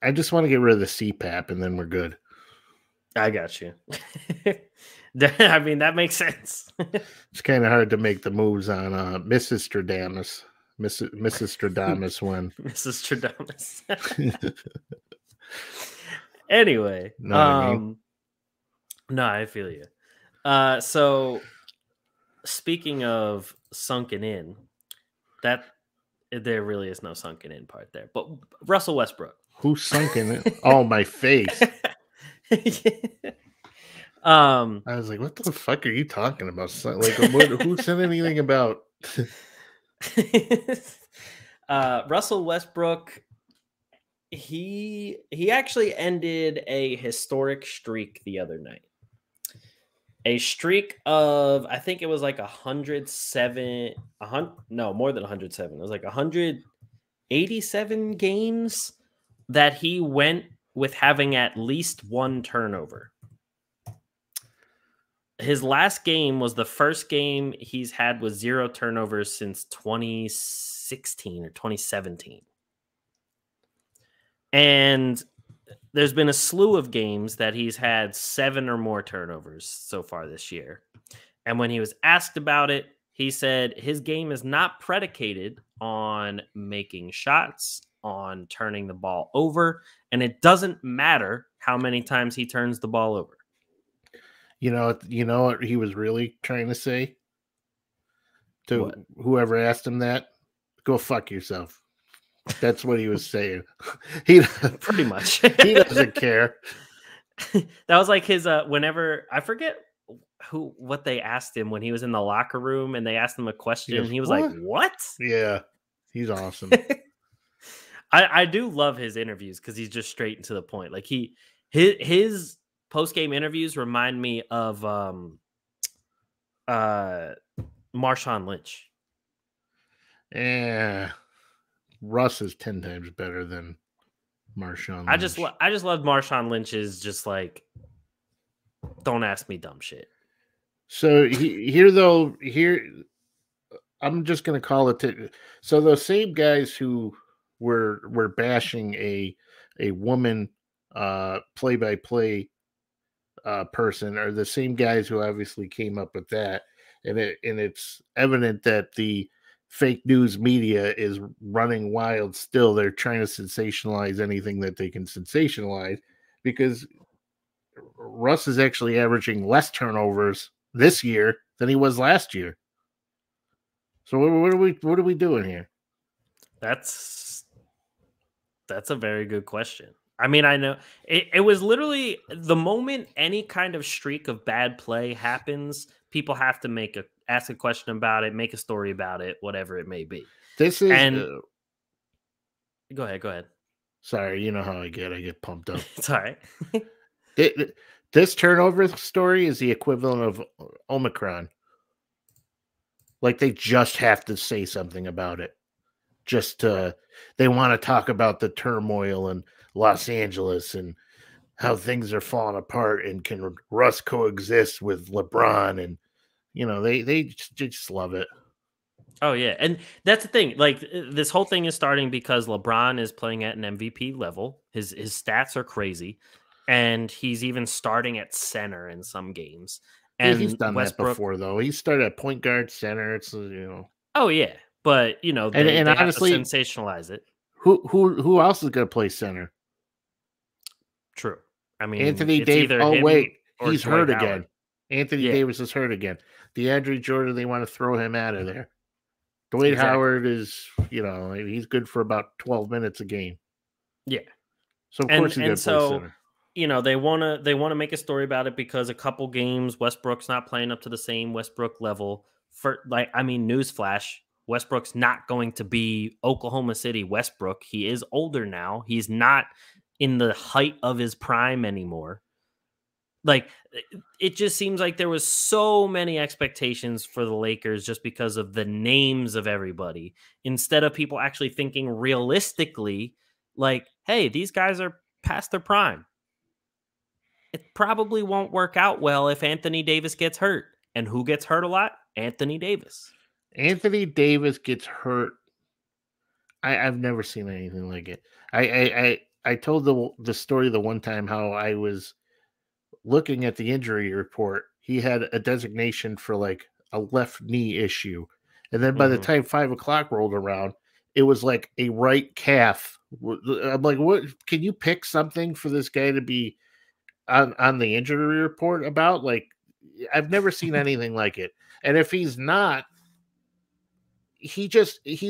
Speaker 3: I just want to get rid of the CPAP and then we're good.
Speaker 1: I got you. I mean, that makes sense.
Speaker 3: It's kind of hard to make the moves on Mrs. Stradamus. Mrs. Stradamus one.
Speaker 1: Mrs. Stradamus. Anyway.
Speaker 3: No,
Speaker 1: I feel you. So speaking of sunken in, that there really is no sunken in part there. But Russell Westbrook.
Speaker 3: Who's sunken in? Oh, my face. I was like, what the fuck are you talking about? Like, who said anything about
Speaker 1: Russell Westbrook? He actually ended a historic streak the other night. A streak of, I think it was like 107, no, more than 107. It was like 187 games that he went with having at least one turnover. His last game was the first game he's had with 0 turnovers since 2016 or 2017. And there's been a slew of games that he's had 7 or more turnovers so far this year. And when he was asked about it, he said his game is not predicated on making shots, on turning the ball over, and it doesn't matter how many times he turns the ball over.
Speaker 3: You know what he was really trying to say to
Speaker 1: What?
Speaker 3: whoever asked him that? Go fuck yourself. That's what he was saying. He
Speaker 1: Pretty much.
Speaker 3: He doesn't care.
Speaker 1: That was like his whenever I forget what they asked him when he was in the locker room and they asked him a question and he was like, "What?"
Speaker 3: Yeah. He's awesome.
Speaker 1: I do love his interviews because he's just straight and to the point. Like his post-game interviews remind me of Marshawn Lynch.
Speaker 3: Yeah. Russ is 10 times better than Marshawn Lynch.
Speaker 1: I just love Marshawn Lynch's just like, don't ask me dumb shit.
Speaker 3: So here I'm just gonna call it. So those same guys who were bashing a woman play-by-play person are the same guys who obviously came up with that, and it's evident that the fake news media is running wild still. They're trying to sensationalize anything that they can sensationalize because Russ is actually averaging less turnovers this year than he was last year. So what are we doing here?
Speaker 1: That's a very good question. I mean, I know it was literally the moment any kind of streak of bad play happens, people have to ask a question about it, make a story about it, whatever it may be.
Speaker 3: This is
Speaker 1: go ahead.
Speaker 3: Sorry, you know how I get pumped up.
Speaker 1: It's all right.
Speaker 3: This turnover story is the equivalent of Omicron. Like they just have to say something about it. They want to talk about the turmoil in Los Angeles and how things are falling apart and can Russ coexist with LeBron, and they just love it.
Speaker 1: Oh yeah, and that's the thing. Like this whole thing is starting because LeBron is playing at an MVP level. His stats are crazy, and he's even starting at center in some games. And
Speaker 3: he's done
Speaker 1: Westbrook,
Speaker 3: that before, though. He started at point guard, center. It's
Speaker 1: Oh yeah, but they
Speaker 3: honestly,
Speaker 1: have to sensationalize it.
Speaker 3: Who else is going to play center?
Speaker 1: True. I mean,
Speaker 3: Anthony Davis. Oh wait, he's hurt
Speaker 1: Howard.
Speaker 3: again. Anthony Davis is hurt again. DeAndre Jordan, they want to throw him out of there. Dwight Howard is, he's good for about 12 minutes a game.
Speaker 1: Yeah.
Speaker 3: So of course he's going to play center.
Speaker 1: They want to make a story about it because a couple games Westbrook's not playing up to the same Westbrook level. Newsflash, Westbrook's not going to be Oklahoma City Westbrook. He is older now. He's not in the height of his prime anymore. Like, it just seems like there was so many expectations for the Lakers just because of the names of everybody, instead of people actually thinking realistically, like, hey, these guys are past their prime. It probably won't work out well if Anthony Davis gets hurt. And who gets hurt a lot? Anthony Davis.
Speaker 3: Anthony Davis gets hurt. I've never seen anything like it. I told the story the one time how I was looking at the injury report. He had a designation for like a left knee issue. And then by the time 5 o'clock rolled around, it was like a right calf. I'm like, what? Can you pick something for this guy to be on the injury report about? Like, I've never seen anything like it. And if he's not, he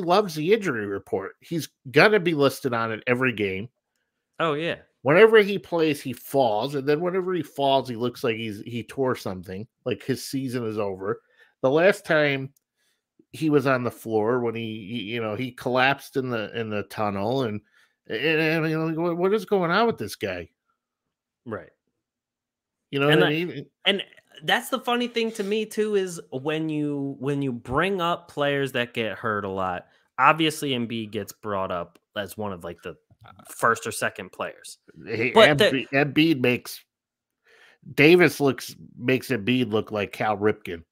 Speaker 3: loves the injury report. He's got to be listed on it every game.
Speaker 1: Oh, yeah.
Speaker 3: Whenever he plays, he falls. And then whenever he falls, he looks like he tore something, like his season is over. The last time he was on the floor when he collapsed in the tunnel. And what is going on with this guy?
Speaker 1: Right.
Speaker 3: You know what I mean?
Speaker 1: And that's the funny thing to me too, is when you bring up players that get hurt a lot, obviously Embiid gets brought up as one of like the first or second players.
Speaker 3: Hey,
Speaker 1: But
Speaker 3: Embiid makes Embiid look like Cal Ripken.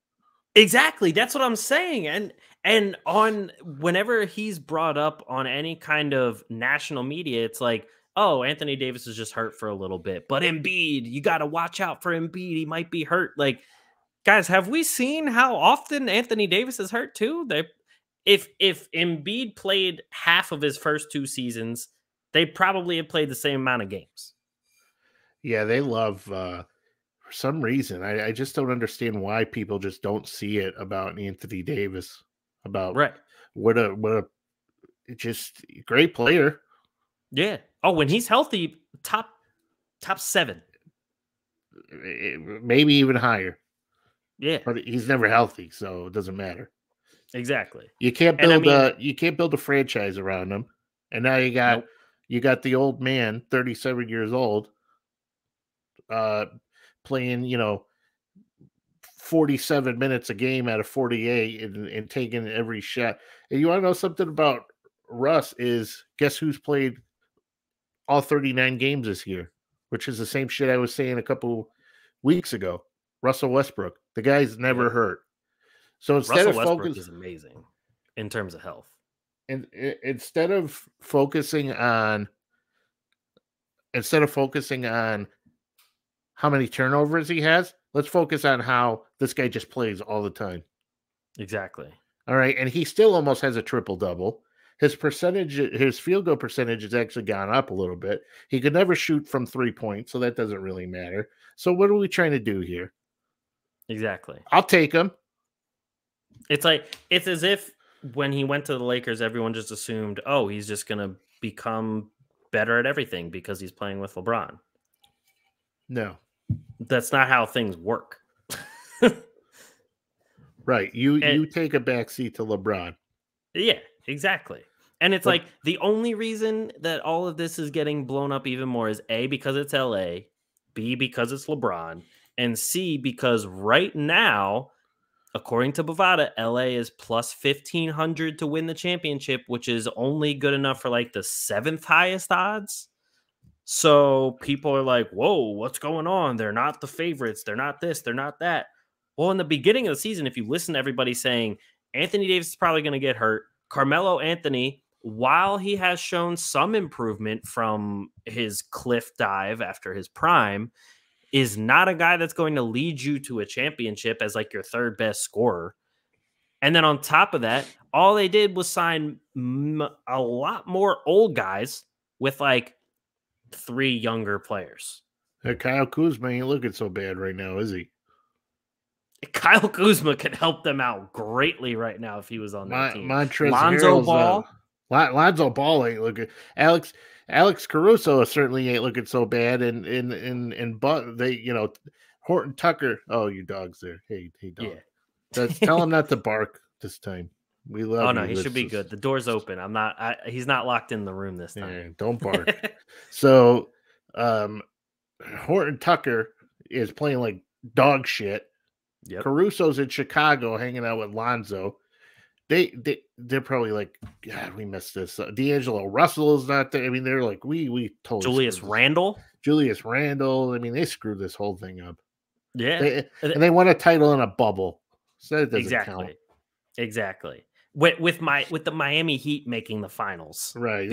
Speaker 1: Exactly. That's what I'm saying. And on whenever he's brought up on any kind of national media, it's like, oh, Anthony Davis is just hurt for a little bit. But Embiid, you got to watch out for Embiid. He might be hurt. Like, guys, have we seen how often Anthony Davis is hurt too? If Embiid played half of his first 2 seasons, they probably have played the same amount of games.
Speaker 3: Yeah, they love for some reason. I just don't understand why people just don't see it about Anthony Davis. About what a just great player.
Speaker 1: Yeah. Oh, when he's healthy, top 7.
Speaker 3: Maybe even higher.
Speaker 1: Yeah.
Speaker 3: But he's never healthy, so it doesn't matter.
Speaker 1: Exactly.
Speaker 3: You can't build a franchise around him. And now you got the old man, 37 years old, playing, 47 minutes a game out of 48 and taking every shot. And you want to know something about Russ is guess who's played all 39 games this year, which is the same shit I was saying a couple weeks ago. Russell Westbrook. The guy's never hurt. So instead
Speaker 1: Russell Westbrook is amazing in terms of health.
Speaker 3: And instead of focusing on how many turnovers he has, let's focus on how this guy just plays all the time.
Speaker 1: Exactly.
Speaker 3: All right. And he still almost has a triple-double. His field goal percentage has actually gone up a little bit. He could never shoot from 3 points, so that doesn't really matter. So what are we trying to do here?
Speaker 1: Exactly.
Speaker 3: I'll take him.
Speaker 1: It's as if when he went to the Lakers, everyone just assumed, oh, he's just going to become better at everything because he's playing with LeBron.
Speaker 3: No.
Speaker 1: That's not how things work.
Speaker 3: Right. You take a backseat to LeBron.
Speaker 1: Yeah, exactly. And it's like the only reason that all of this is getting blown up even more is A, because it's LA, B, because it's LeBron, and C, because right now, according to Bovada, LA is plus 1,500 to win the championship, which is only good enough for like the 7th highest odds. So people are like, whoa, what's going on? They're not the favorites. They're not this. They're not that. Well, in the beginning of the season, if you listen to everybody saying Anthony Davis is probably going to get hurt, Carmelo Anthony, while he has shown some improvement from his cliff dive after his prime, is not a guy that's going to lead you to a championship as like your 3rd best scorer. And then on top of that, all they did was sign a lot more old guys with like 3 younger players.
Speaker 3: Kyle Kuzma ain't looking so bad right now, is he?
Speaker 1: Kyle Kuzma could help them out greatly right now if he was on that team.
Speaker 3: Lonzo Ball. Lonzo Ball ain't looking. Alex Caruso certainly ain't looking so bad. And but they, Horton Tucker. Oh, your dog's there. Hey, dog. Yeah. Tell him not to bark this time. We love you.
Speaker 1: Oh no, he should be good. The door's open. He's not locked in the room this time.
Speaker 3: Yeah, don't bark. So, Horton Tucker is playing like dog shit.
Speaker 1: Yep.
Speaker 3: Caruso's in Chicago hanging out with Lonzo. They're probably like, God, we missed this. D'Angelo Russell is not there. I mean, they're like, we totally
Speaker 1: Julius Randle.
Speaker 3: I mean, they screwed this whole thing up.
Speaker 1: Yeah,
Speaker 3: and they won a title in a bubble, so that doesn't count.
Speaker 1: Exactly. With the Miami Heat making the finals,
Speaker 3: right?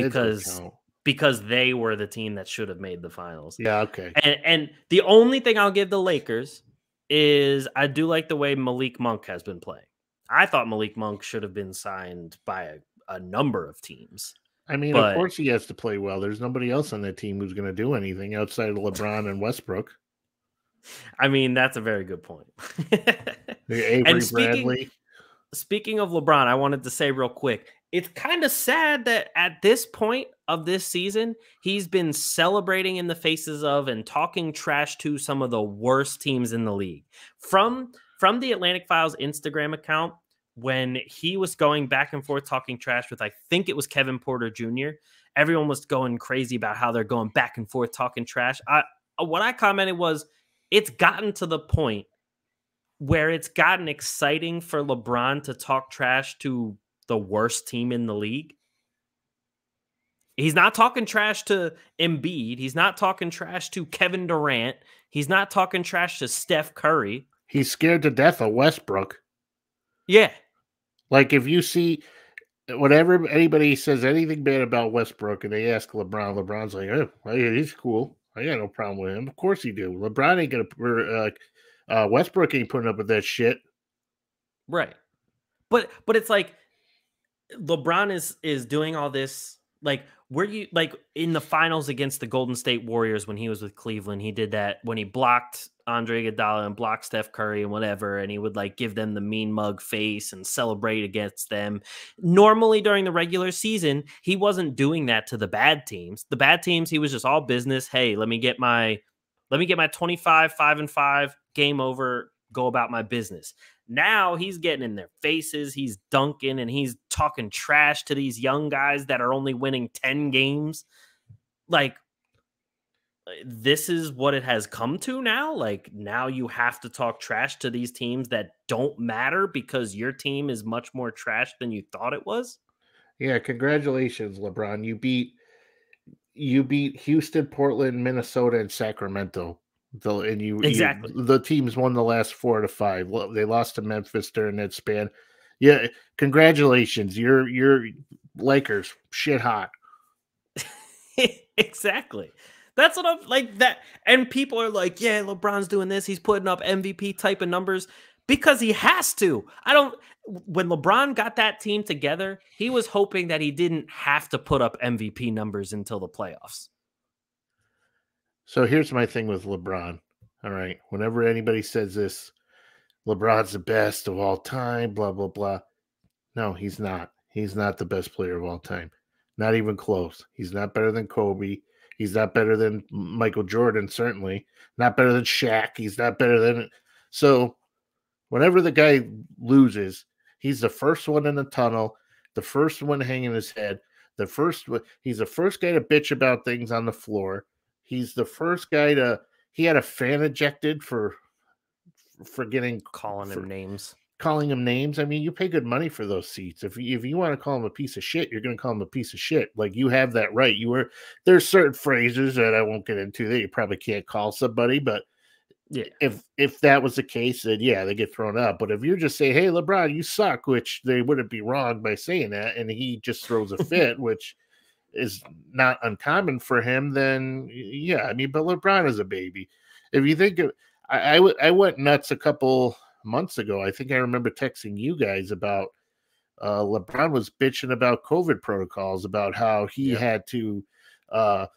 Speaker 1: Because they were the team that should have made the finals.
Speaker 3: Yeah, okay.
Speaker 1: And the only thing I'll give the Lakers is I do like the way Malik Monk has been playing. I thought Malik Monk should have been signed by a number of teams.
Speaker 3: I mean, of course he has to play well. There's nobody else on that team who's going to do anything outside of LeBron and Westbrook.
Speaker 1: I mean, that's a very good point.
Speaker 3: Avery Bradley.
Speaker 1: Speaking of LeBron, I wanted to say real quick, it's kind of sad that at this point of this season, he's been celebrating in the faces of and talking trash to some of the worst teams in the league. From the Atlantic Files Instagram account, when he was going back and forth talking trash with, I think it was Kevin Porter Jr., everyone was going crazy about how they're going back and forth talking trash. What I commented was, it's gotten to the point where it's gotten exciting for LeBron to talk trash to the worst team in the league. He's not talking trash to Embiid. He's not talking trash to Kevin Durant. He's not talking trash to Steph Curry.
Speaker 3: He's scared to death of Westbrook.
Speaker 1: Yeah.
Speaker 3: Like, if you see, whenever anybody says anything bad about Westbrook and they ask LeBron, LeBron's like, oh, he's cool. I got no problem with him. Of course he do. LeBron ain't gonna, Westbrook ain't putting up with that shit.
Speaker 1: Right. But it's like LeBron is doing all this. Like, were you like in the finals against the Golden State Warriors when he was with Cleveland? He did that when he blocked Andre Iguodala and blocked Steph Curry and whatever, and he would like give them the mean mug face and celebrate against them. Normally during the regular season, he wasn't doing that to the bad teams. The bad teams, he was just all business. Hey, let me get my 25, 5-5, game over, go about my business. Now he's getting in their faces, he's dunking, and he's talking trash to these young guys that are only winning 10 games. Like, this is what it has come to now. Like, now you have to talk trash to these teams that don't matter because your team is much more trash than you thought it was.
Speaker 3: Yeah, congratulations, LeBron. You beat Houston, Portland, Minnesota, and Sacramento.
Speaker 1: Exactly.
Speaker 3: The teams won the last 4 to 5. They lost to Memphis during that span. Yeah, congratulations. You're Lakers shit hot.
Speaker 1: Exactly. That's what I'm like that. And people are like, yeah, LeBron's doing this. He's putting up MVP type of numbers because he has to. When LeBron got that team together, he was hoping that he didn't have to put up MVP numbers until the playoffs.
Speaker 3: So here's my thing with LeBron. All right. Whenever anybody says this, LeBron's the best of all time, blah, blah, blah. No, he's not. He's not the best player of all time. Not even close. He's not better than Kobe. He's not better than Michael Jordan, certainly. Not better than Shaq. He's not better than... So whenever the guy loses, he's the first one in the tunnel, the first one hanging his head, he's the first guy to bitch about things on the floor. He's the first guy he had a fan ejected for
Speaker 1: calling him names.
Speaker 3: Calling him names. I mean, you pay good money for those seats. If you want to call him a piece of shit, you're going to call him a piece of shit. Like, you have that right. There's certain phrases that I won't get into that you probably can't call somebody, but yeah, if that was the case, then yeah, they get thrown out. But if you just say, hey, LeBron, you suck, which they wouldn't be wrong by saying that, and he just throws a fit, which is not uncommon for him, then yeah, I mean, but LeBron is a baby. If you think I went nuts a couple months ago. I think I remember texting you guys about LeBron was bitching about COVID protocols, about how he had to go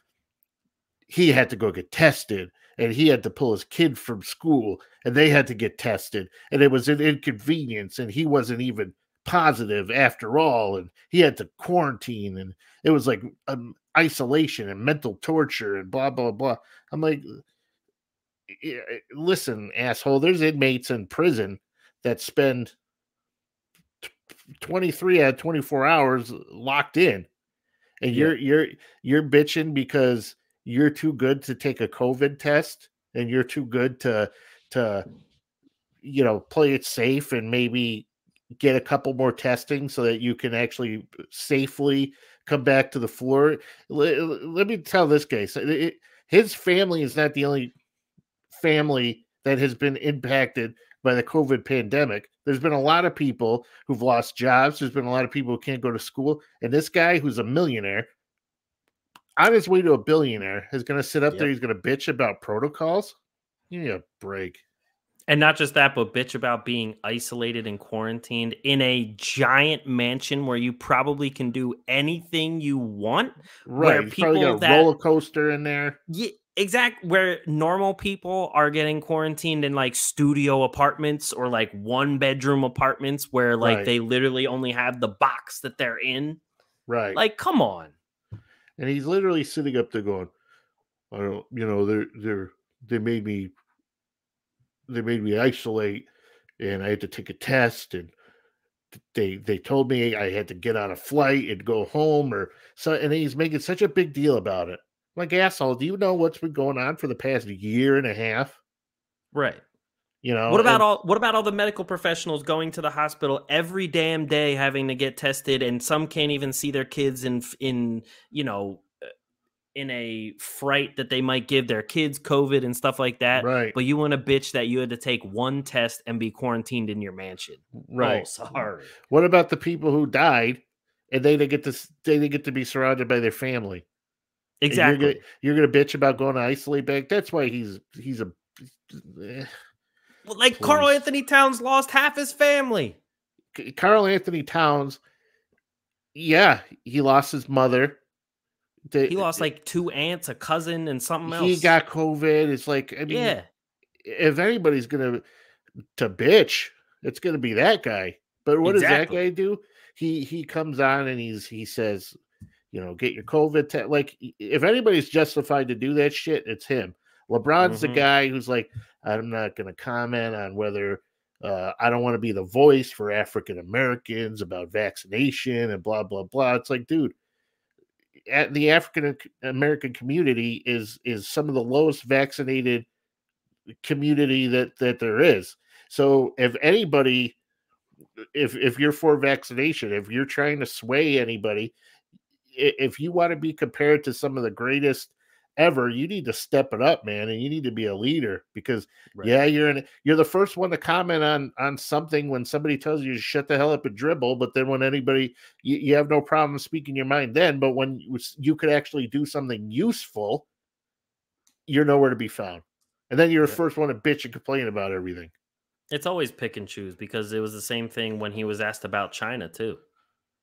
Speaker 3: get tested, and he had to pull his kid from school, and they had to get tested, and it was an inconvenience, and he wasn't even positive after all, and he had to quarantine, and it was like isolation and mental torture and blah blah blah. I'm like, listen, asshole, there's inmates in prison that spend 23 out of 24 hours locked in, and you're bitching because you're too good to take a COVID test, and you're too good to play it safe and maybe get a couple more testing so that you can actually safely come back to the floor. Let me tell this guy, his family is not the only family that has been impacted by the COVID pandemic. There's been a lot of people who've lost jobs. There's been a lot of people who can't go to school. And this guy, who's a millionaire, on his way to a billionaire, is going to sit up there. He's going to bitch about protocols. Give me a break.
Speaker 1: And not just that, but bitch about being isolated and quarantined in a giant mansion where you probably can do anything you want.
Speaker 3: Right. He's probably got a roller coaster in there.
Speaker 1: Yeah, exactly. Where normal people are getting quarantined in like studio apartments or like 1-bedroom apartments where like they literally only have the box that they're in.
Speaker 3: Right.
Speaker 1: Like, come on.
Speaker 3: And he's literally sitting up there going, I don't, they made me isolate, and I had to take a test, and they told me I had to get on a flight and go home, and he's making such a big deal about it. Like, asshole, do you know what's been going on for the past year and a half?
Speaker 1: Right.
Speaker 3: You know,
Speaker 1: What about all the medical professionals going to the hospital every damn day having to get tested, and some can't even see their kids in in a fright that they might give their kids COVID and stuff like that.
Speaker 3: right,
Speaker 1: But you want to bitch that you had to take one test and be quarantined in your mansion.
Speaker 3: right.
Speaker 1: Oh, sorry.
Speaker 3: What about the people who died and they didn't get to be surrounded by their family? And
Speaker 1: Exactly.
Speaker 3: you're gonna bitch about going to isolate back. That's why he's a
Speaker 1: Well, like Carl
Speaker 3: please.
Speaker 1: Anthony Towns lost half his family.
Speaker 3: Carl Anthony Towns, yeah, he lost his mother.
Speaker 1: He lost like 2 aunts, a cousin, and something else.
Speaker 3: He got COVID. It's like, I mean,
Speaker 1: Yeah,
Speaker 3: if anybody's gonna to bitch, it's gonna be that guy. But what does that
Speaker 1: exactly.
Speaker 3: guy do? He comes on and he says, you know, get your COVID test. Like, if anybody's justified to do that shit, it's him. LeBron's the guy who's like, I'm not going to comment on whether I don't want to be the voice for African Americans about vaccination and blah, blah, blah. It's like, dude, the African American community is some of the lowest vaccinated community that there is. So if anybody, if you're for vaccination, if you're trying to sway anybody, if you want to be compared to some of the greatest ever, you need to step it up, man, and you need to be a leader because yeah, you're the first one to comment on something when somebody tells you to shut the hell up and dribble, but then when anybody you have no problem speaking your mind then, but when you could actually do something useful, you're nowhere to be found. And then you're the first one to bitch and complain about everything.
Speaker 1: It's always pick and choose because it was the same thing when he was asked about China too.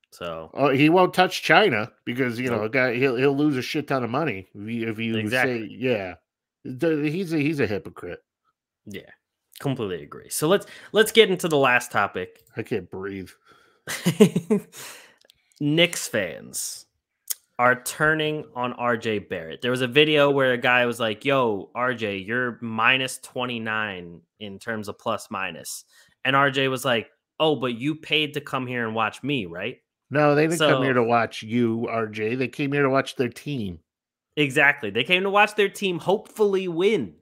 Speaker 1: So
Speaker 3: he won't touch China because you know a guy he'll lose a shit ton of money if you say yeah. He's a hypocrite.
Speaker 1: Yeah, completely agree. So let's get into the last topic.
Speaker 3: I can't breathe.
Speaker 1: Knicks fans are turning on RJ Barrett. There was a video where a guy was like, "Yo, RJ, you're minus 29 in terms of plus minus," and RJ was like, "Oh, but you paid to come here and watch me, right?"
Speaker 3: No, they didn't come here to watch you, RJ. They came here to watch their team.
Speaker 1: Exactly. They came to watch their team hopefully win.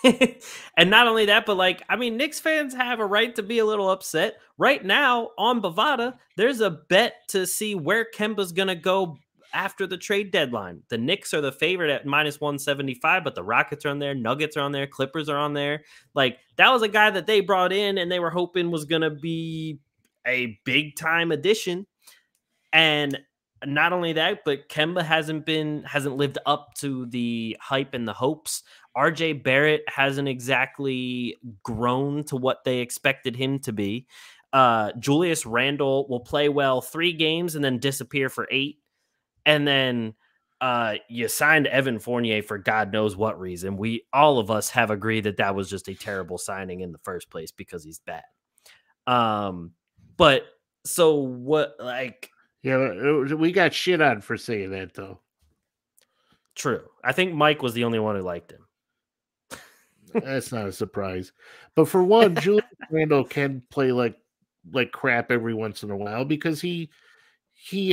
Speaker 1: And not only that, but like, I mean, Knicks fans have a right to be a little upset. Right now on Bovada, there's a bet to see where Kemba's going to go after the trade deadline. The Knicks are the favorite at minus 175, but the Rockets are on there, Nuggets are on there, Clippers are on there. Like, that was a guy that they brought in and they were hoping was going to be a big time addition. And not only that, but Kemba hasn't lived up to the hype and the hopes. RJ Barrett hasn't exactly grown to what they expected him to be. Julius Randle will play well 3 games and then disappear for 8. And then you signed Evan Fournier for God knows what reason. All of us have agreed that was just a terrible signing in the first place because he's bad. But so what, like,
Speaker 3: yeah, we got shit on for saying that though.
Speaker 1: True. I think Mike was the only one who liked him.
Speaker 3: That's not a surprise. But for one, Julius Randle can play like crap every once in a while because he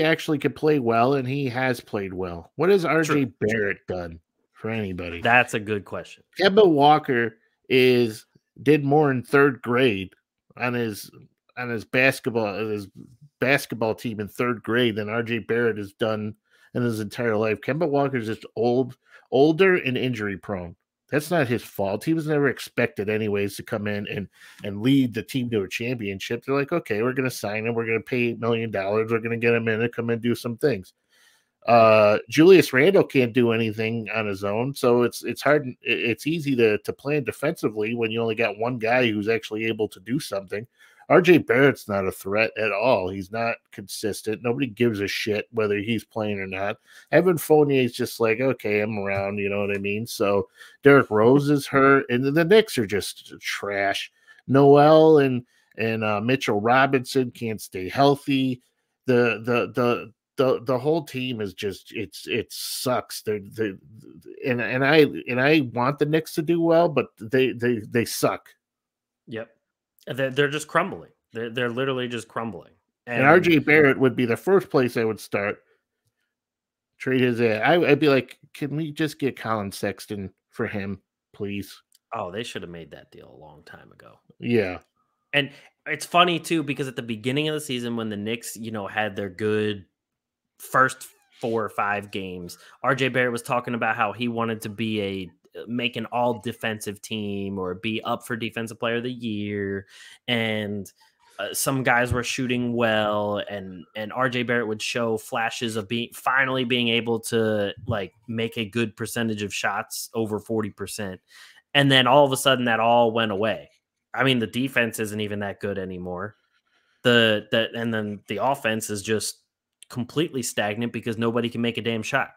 Speaker 3: actually can play well and he has played well. What has RJ Barrett done for anybody?
Speaker 1: That's a good question.
Speaker 3: Kemba Walker did more in 3rd grade on his basketball team in 3rd grade than RJ Barrett has done in his entire life. Kemba Walker is just older and injury prone. That's not his fault. He was never expected anyways to come in and lead the team to a championship. They're like, okay, we're going to sign him. We're going to pay $8 million. We're going to get him in and come in and do some things. Julius Randle can't do anything on his own. So it's hard. It's easy to plan defensively when you only got one guy who's actually able to do something. RJ Barrett's not a threat at all. He's not consistent. Nobody gives a shit whether he's playing or not. Evan Fournier is just like, okay, I'm around, you know what I mean? So Derrick Rose is hurt, and the Knicks are just trash. Noel and Mitchell Robinson can't stay healthy. The whole team is just it sucks. And I want the Knicks to do well, but they suck.
Speaker 1: Yep. They're just crumbling. They're literally just crumbling.
Speaker 3: And RJ Barrett would be the first place I would start. Trade his I'd be like, can we just get Colin Sexton for him, please?
Speaker 1: Oh, they should have made that deal a long time ago.
Speaker 3: Yeah.
Speaker 1: And it's funny too because at the beginning of the season, when the Knicks, had their good first 4 or 5 games, RJ Barrett was talking about how he wanted to be make an all defensive team or be up for defensive player of the year. And some guys were shooting well, and RJ Barrett would show flashes of finally being able to like make a good percentage of shots over 40%. And then all of a sudden that all went away. I mean, the defense isn't even that good anymore. And then the offense is just completely stagnant because nobody can make a damn shot.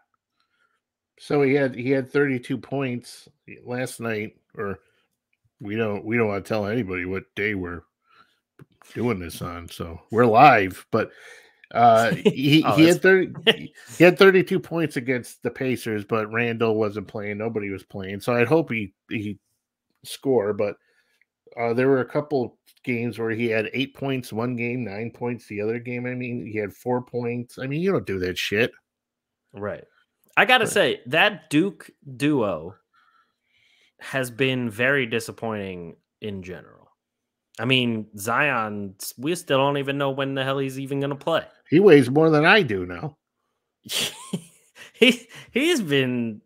Speaker 3: So he had 32 points last night, or we don't want to tell anybody what day we're doing this on, so we're live. But he had 32 points against the Pacers, but Randall wasn't playing. Nobody was playing, so I'd hope he score. But there were a couple games where he had 8 points one game, 9 points the other game. I mean, he had 4 points. I mean, you don't do that shit,
Speaker 1: right? I gotta say that Duke duo has been very disappointing in general. I mean, Zion, we still don't even know when the hell he's even going to play.
Speaker 3: He weighs more than I do now.
Speaker 1: He's been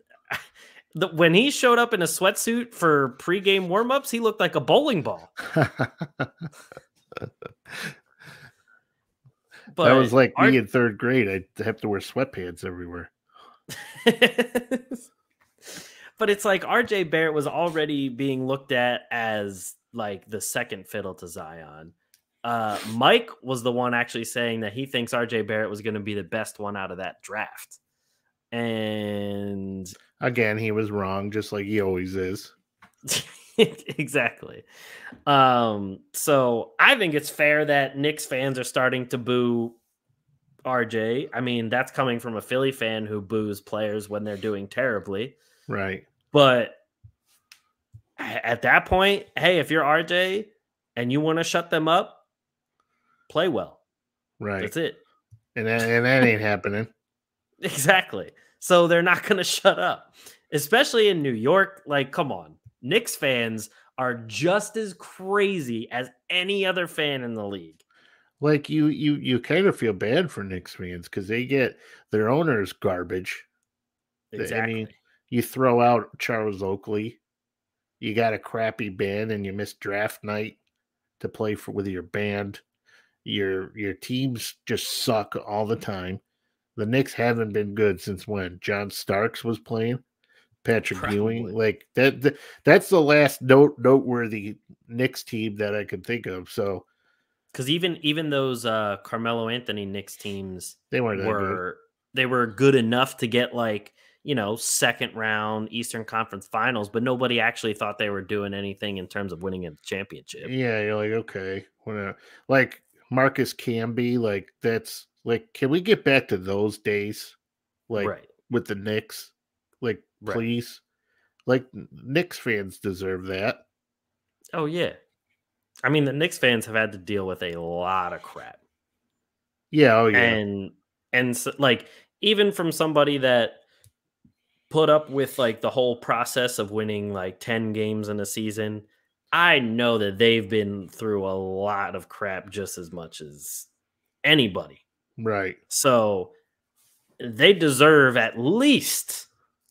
Speaker 1: when he showed up in a sweatsuit for pregame warmups, he looked like a bowling ball.
Speaker 3: But that was like me in 3rd grade. I'd have to wear sweatpants everywhere.
Speaker 1: But it's like RJ Barrett was already being looked at as like the second fiddle to Zion. Mike was the one actually saying that he thinks RJ Barrett was going to be the best one out of that draft. And
Speaker 3: again, he was wrong, just like he always is.
Speaker 1: Exactly. So I think it's fair that Knicks fans are starting to boo RJ. I mean, that's coming from a Philly fan who boos players when they're doing terribly.
Speaker 3: Right.
Speaker 1: But at that point, hey, if you're RJ and you want to shut them up, play well.
Speaker 3: Right.
Speaker 1: That's it.
Speaker 3: And that ain't happening.
Speaker 1: Exactly. So they're not going to shut up, especially in New York. Like, come on. Knicks fans are just as crazy as any other fan in the league.
Speaker 3: Like you kind of feel bad for Knicks fans because they get their owners garbage.
Speaker 1: Exactly.
Speaker 3: I mean, you throw out Charles Oakley, you got a crappy band, and you miss draft night to play with your band. Your teams just suck all the time. The Knicks haven't been good since when? John Starks was playing, Patrick Ewing, like that. That's the last noteworthy Knicks team that I could think of. So.
Speaker 1: Because even those Carmelo Anthony Knicks teams,
Speaker 3: they weren't
Speaker 1: they were good enough to get like, second round Eastern Conference Finals, but nobody actually thought they were doing anything in terms of winning a championship.
Speaker 3: Yeah, you're like, okay, like Marcus Camby, like that's like, can we get back to those days, like with the Knicks, like please, like Knicks fans deserve that.
Speaker 1: Oh yeah. I mean, the Knicks fans have had to deal with a lot of crap.
Speaker 3: Yeah, oh yeah.
Speaker 1: And so, like, even from somebody that put up with like the whole process of winning like 10 games in a season, I know that they've been through a lot of crap just as much as anybody.
Speaker 3: Right.
Speaker 1: So they deserve at least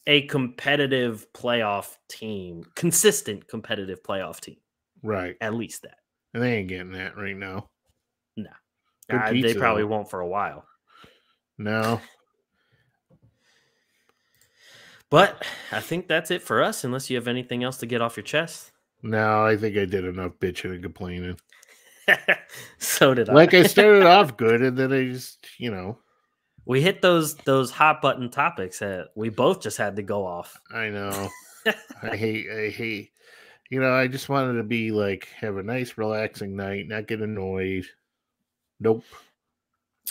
Speaker 1: a competitive playoff team, consistent competitive playoff team.
Speaker 3: Right.
Speaker 1: At least that.
Speaker 3: And they ain't getting that right now.
Speaker 1: No. They probably won't for a while.
Speaker 3: No.
Speaker 1: But I think that's it for us, unless you have anything else to get off your chest.
Speaker 3: No, I think I did enough bitching and complaining.
Speaker 1: So did I.
Speaker 3: Like I started off good, and then I just,
Speaker 1: we hit those hot button topics that we both just had to go off.
Speaker 3: I know. I hate. I just wanted to be like, have a nice, relaxing night, not get annoyed. Nope.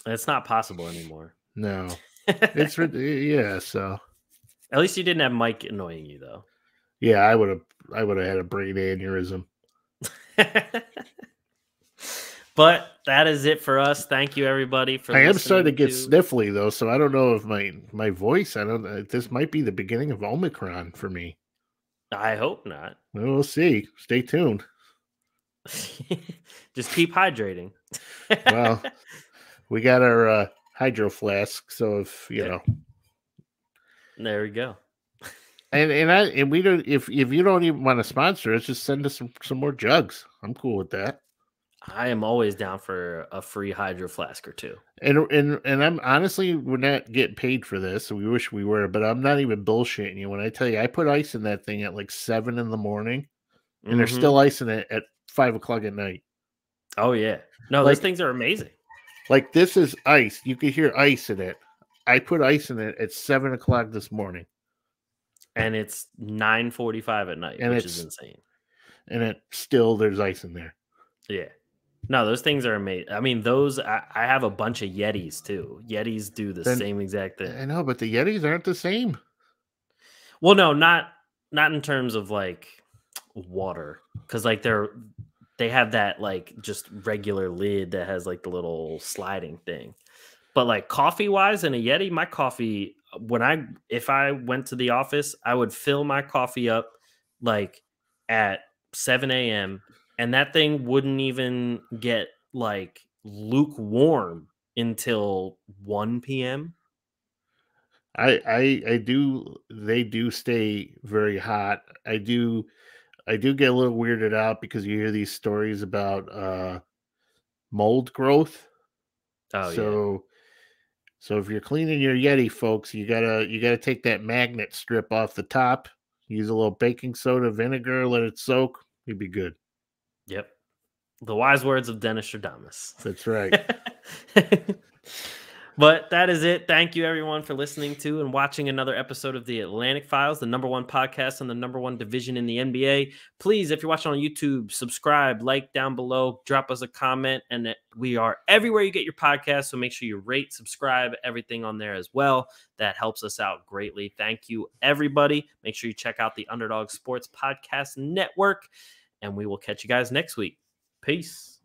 Speaker 1: It's not possible anymore.
Speaker 3: No. It's yeah. So
Speaker 1: at least you didn't have Mike annoying you, though.
Speaker 3: Yeah, I would have had a brain aneurysm.
Speaker 1: But that is it for us. Thank you, everybody, for listening.
Speaker 3: I am starting to get sniffly though, so I don't know if my voice. This might be the beginning of Omicron for me.
Speaker 1: I hope not.
Speaker 3: We'll see. Stay tuned.
Speaker 1: Just keep hydrating.
Speaker 3: Well, we got our hydro flask, so if you know.
Speaker 1: There we go.
Speaker 3: And we don't if you don't even want to sponsor us, just send us some more jugs. I'm cool with that.
Speaker 1: I am always down for a free hydro flask or two.
Speaker 3: And I'm honestly, we're not getting paid for this, so we wish we were, but I'm not even bullshitting you when I tell you I put ice in that thing at like 7 in the morning, and there's still ice in it at 5 o'clock at night.
Speaker 1: Oh yeah, no, those things are amazing.
Speaker 3: Like this is ice. You can hear ice in it. I put ice in it at 7 o'clock this morning,
Speaker 1: and it's 9:45 at night, which is insane.
Speaker 3: And it still there's ice in there.
Speaker 1: Yeah. No, those things are amazing. I mean, those I have a bunch of Yetis too. Yetis do the same exact thing.
Speaker 3: I know, but the Yetis aren't the same.
Speaker 1: Well, no, not in terms of like water, because like they have that like just regular lid that has like the little sliding thing. But like coffee wise in a Yeti, my coffee if I went to the office, I would fill my coffee up like at 7 a.m. and that thing wouldn't even get like lukewarm until 1 p.m.
Speaker 3: I do. They do stay very hot. I do get a little weirded out because you hear these stories about mold growth.
Speaker 1: Oh yeah.
Speaker 3: So if you're cleaning your Yeti, folks, you gotta take that magnet strip off the top. Use a little baking soda, vinegar, let it soak. You'd be good.
Speaker 1: Yep. The wise words of Dennis Stradamus.
Speaker 3: That's right.
Speaker 1: But that is it. Thank you, everyone, for listening to and watching another episode of the Atlantic Files, the #1 podcast on the #1 division in the NBA. Please, if you're watching on YouTube, subscribe, like down below, drop us a comment, and we are everywhere you get your podcast. So make sure you rate, subscribe, everything on there as well. That helps us out greatly. Thank you, everybody. Make sure you check out the Underdog Sports Podcast Network, and we will catch you guys next week. Peace.